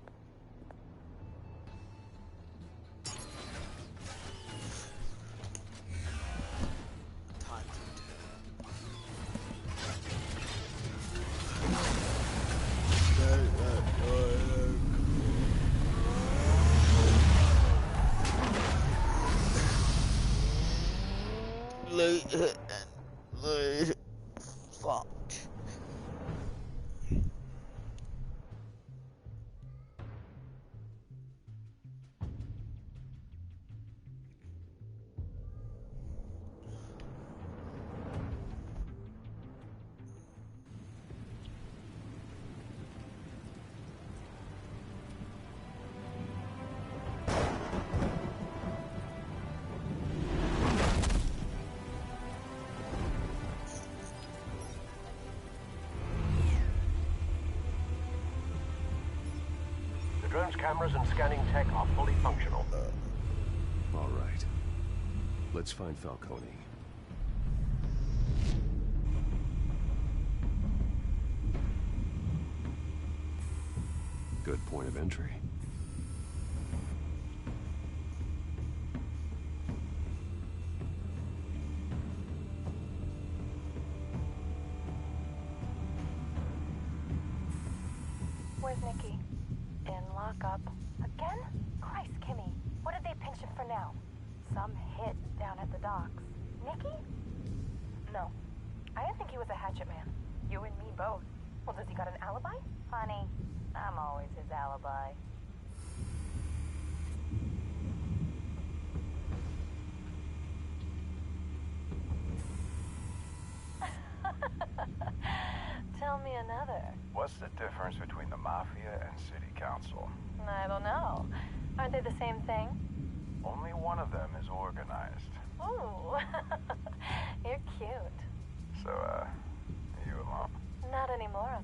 Fuck. The drone's cameras and scanning tech are fully functional. All right. Let's find Falcone. Good point of entry. Where's Nikki? In lockup. Again? Christ, Kimmy. What did they pinch him for now? Some hit down at the docks. Nikki? No. I didn't think he was a hatchet man. You and me both. Well, does he got an alibi? Honey, I'm always his alibi. Tell me another. What's the difference between the Mafia and City Council? I don't know. Aren't they the same thing? Only one of them is organized. Ooh. You're cute. So, are you alone? Not anymore, I'm not.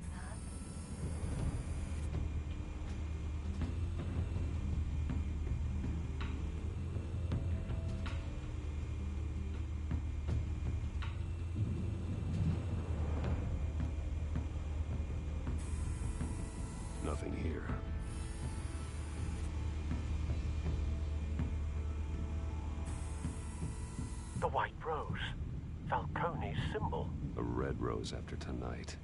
Nothing here. The White Rose. Falcone's symbol. A red rose after tonight.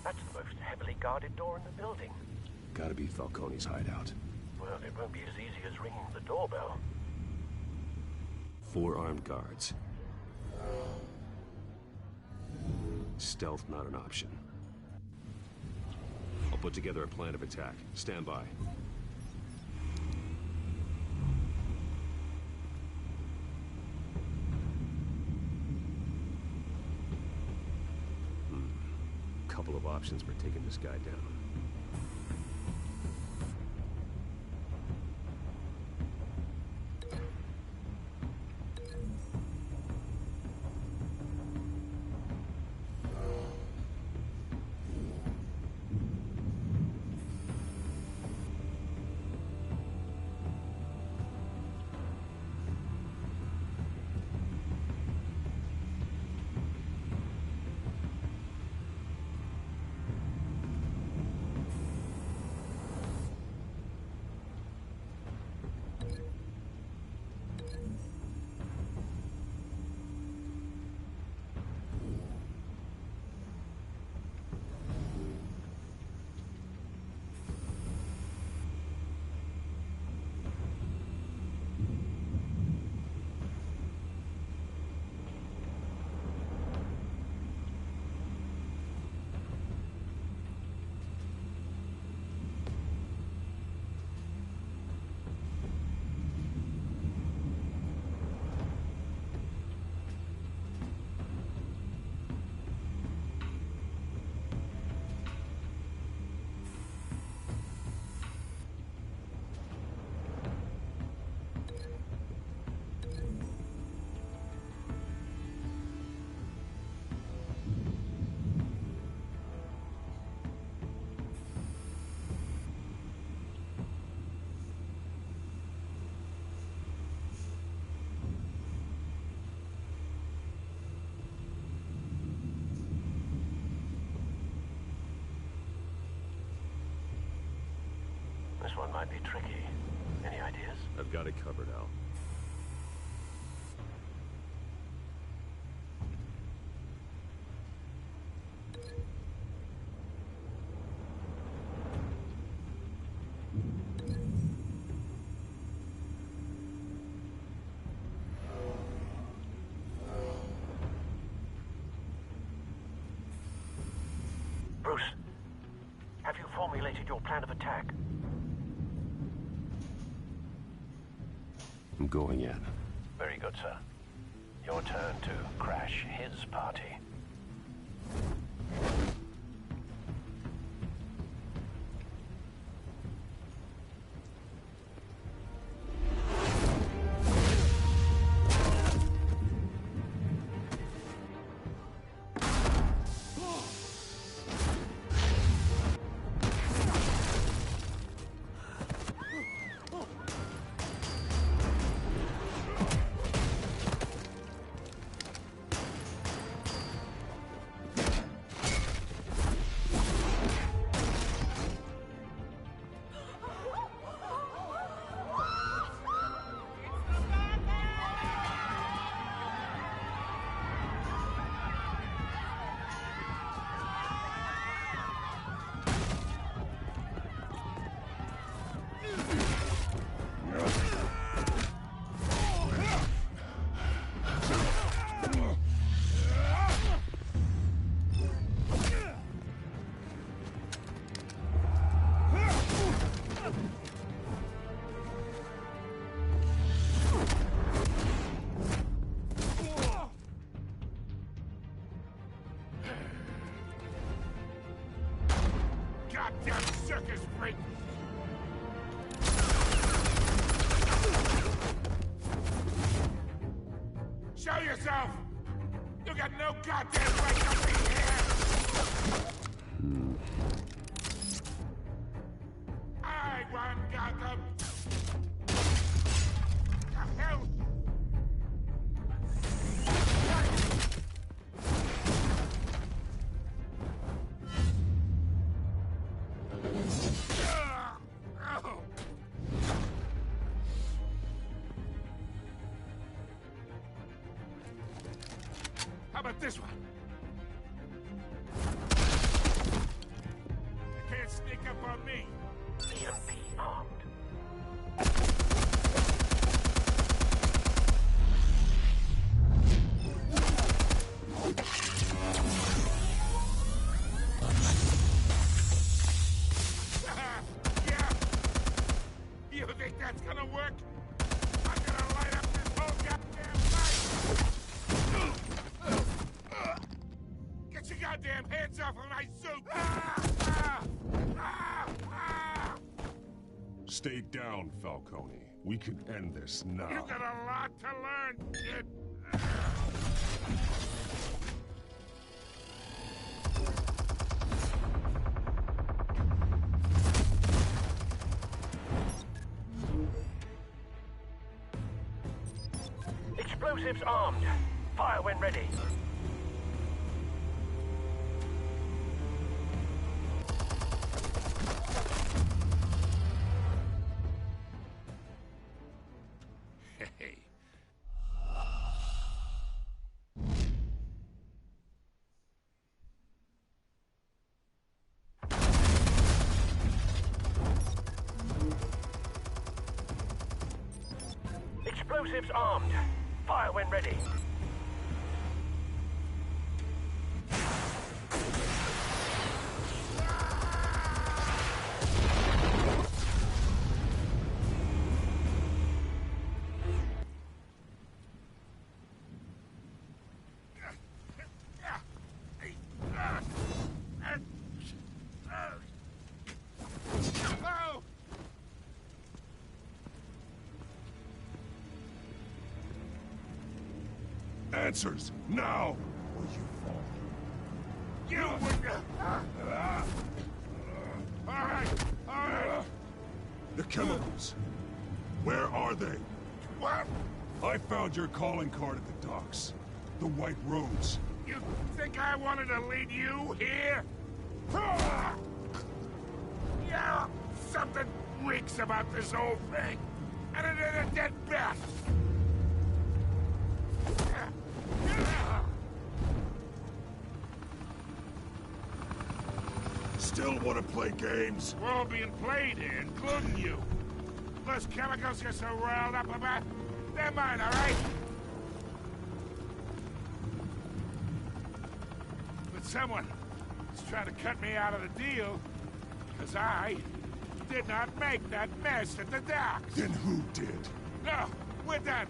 That's the most heavily guarded door in the building. Gotta be Falcone's hideout. Well, it won't be as easy as ringing the doorbell. 4 armed guards. Stealth not an option. I'll put together a plan of attack. Stand by. Couple of options for taking this guy down. might be tricky. Any ideas? I've got it covered, Al. Bruce, have you formulated your plan of attack? I'm going in. Very good, sir. Your turn to crash his party. Goddamn circus freak! Show yourself! You got no goddamn right to be here! I won Gotham! The hell? How about this one? You can't sneak up on me. EMP armed. Yeah? You think that's gonna work? I'm gonna light up this whole goddamn place! Get your goddamn hands off of my soup! Stay down, Falcone. We could end this now. You got a lot to learn, kid. Explosives armed. Fire when ready. Hey. Explosives armed. Fire when ready. Answers, now! Or you fall. You wouldn't. All right. The chemicals. Where are they? What? I found your calling card at the docks. The White Rose. You think I wanted to lead you here? Yeah, something reeks about this whole thing. And it ain't a dead bat. Still want to play games? We're all being played here, including you. Those chemicals you're so riled up about, they're mine, all right? But someone is trying to cut me out of the deal because I did not make that mess at the docks. Then who did? No, we're done.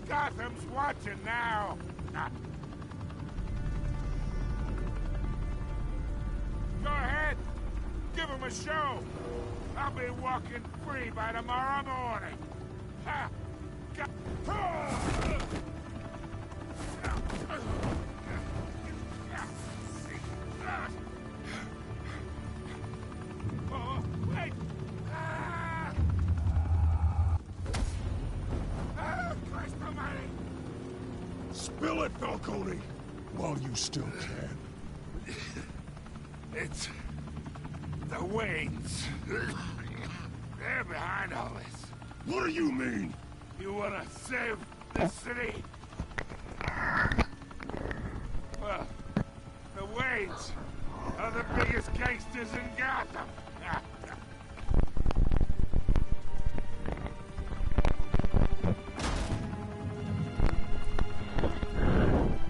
Gotham's watching now. Go ahead. Give him a show. I'll be walking free by tomorrow morning. Ha! Oh, wait! Christ almighty! Spill it, Falcone, while you still can. It's the Waynes. They're behind all this. What do you mean? You wanna save the city? Well, the Waynes are the biggest gangsters in Gotham.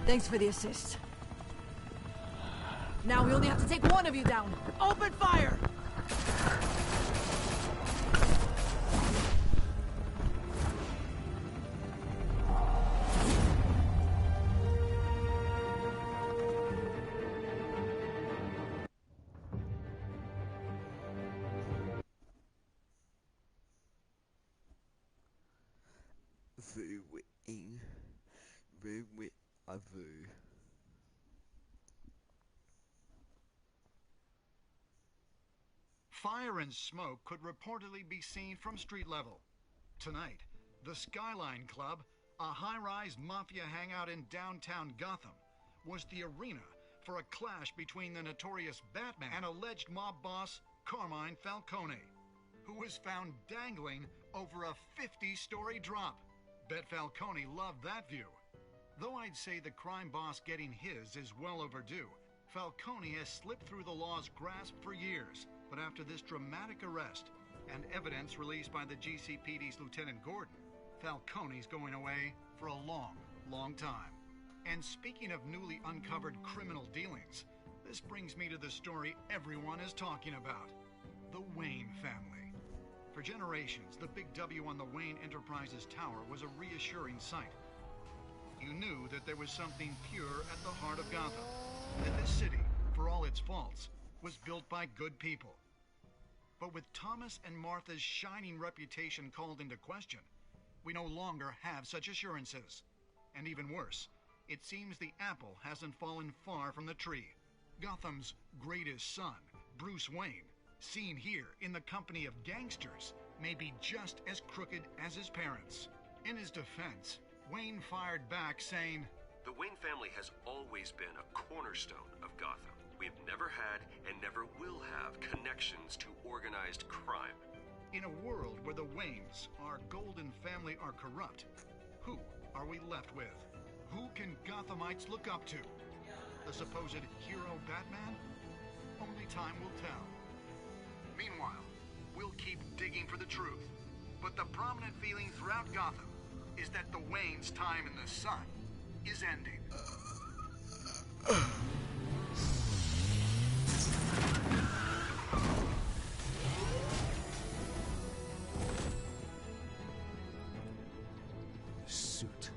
Thanks for the assist. Now we only have to take one of you down. Open fire! Fire and smoke could reportedly be seen from street level. Tonight, the Skyline Club, a high-rise mafia hangout in downtown Gotham, was the arena for a clash between the notorious Batman and alleged mob boss Carmine Falcone, who was found dangling over a 50-story drop. Bet Falcone loved that view. Though I'd say the crime boss getting his is well overdue, Falcone has slipped through the law's grasp for years. But after this dramatic arrest and evidence released by the GCPD's Lieutenant Gordon, Falcone's going away for a long, long time. And speaking of newly uncovered criminal dealings, this brings me to the story everyone is talking about: the Wayne family. For generations, the big W on the Wayne Enterprises Tower was a reassuring sight. You knew that there was something pure at the heart of Gotham, that this city, for all its faults, was built by good people. But with Thomas and Martha's shining reputation called into question, we no longer have such assurances. And even worse, it seems the apple hasn't fallen far from the tree. Gotham's greatest son, Bruce Wayne, seen here in the company of gangsters, may be just as crooked as his parents. In his defense, Wayne fired back saying, "The Wayne family has always been a cornerstone of Gotham. We have never had and never will have connections to organized crime." In a world where the Waynes, our golden family, are corrupt, who are we left with? Who can Gothamites look up to? The supposed hero Batman? Only time will tell. Meanwhile, we'll keep digging for the truth. But the prominent feeling throughout Gotham is that the Waynes' time in the sun is ending. The suit,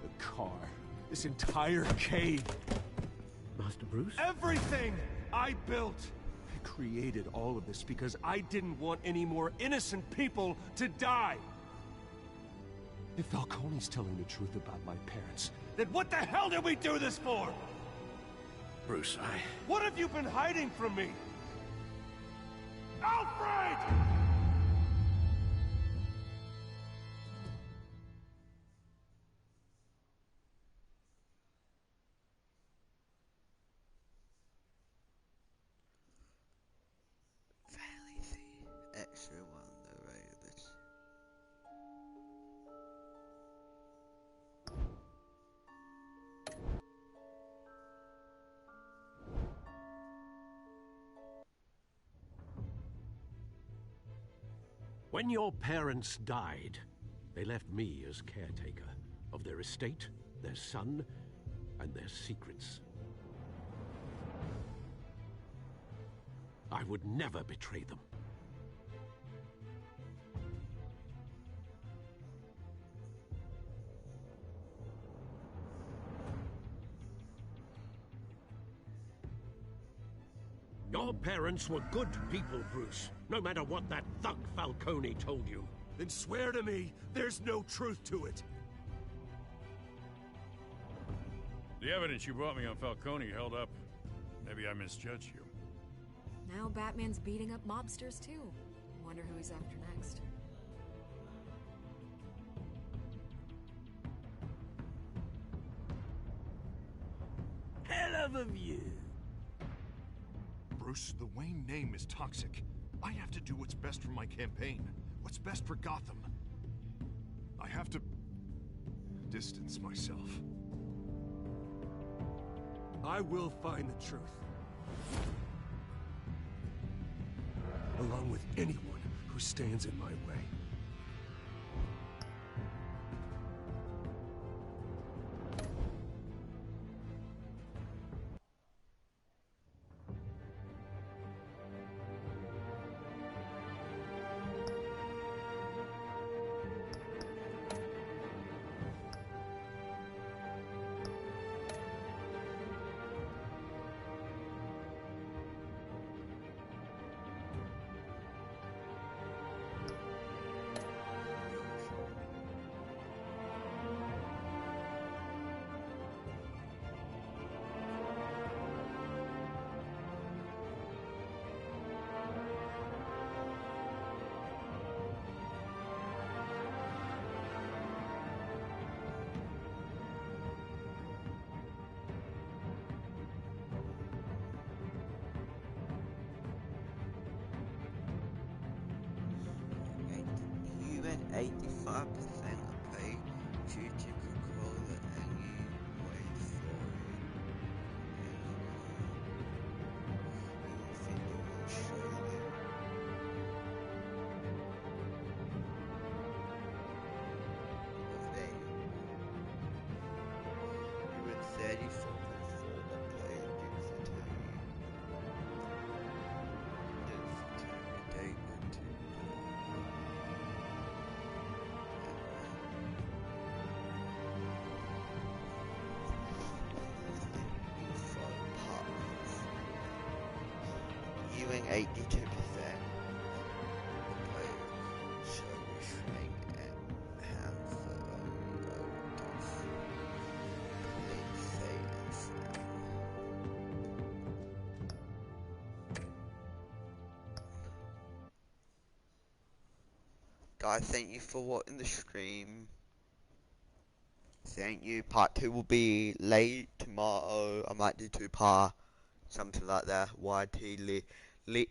the car, this entire cave. Master Bruce? Everything I built! I created all of this because I didn't want any more innocent people to die! If Falcone's telling the truth about my parents, then what the hell did we do this for? Bruce, What have you been hiding from me? Alfred! Extra one though. When your parents died, they left me as caretaker of their estate, their son, and their secrets. I would never betray them. Your parents were good people, Bruce, no matter what that thug Falcone told you. Then swear to me there's no truth to it. The evidence you brought me on Falcone held up. Maybe I misjudged you. Now Batman's beating up mobsters too. Wonder who he's after next. Hell of a view. Bruce, the Wayne name is toxic. I have to do what's best for my campaign. What's best for Gotham. I have to distance myself. I will find the truth. Along with anyone who stands in my way. You went 85% of pay due to Coca-Cola and you wait for it. You think you will show them. Okay. You went 34% of pay due for time. You win 82%. Okay, so restrain and hamster only overdose. Please say it's Guys, thank you for watching the stream. Thank you. Part 2 will be late tomorrow. I might do 2 part, something like that. YT lit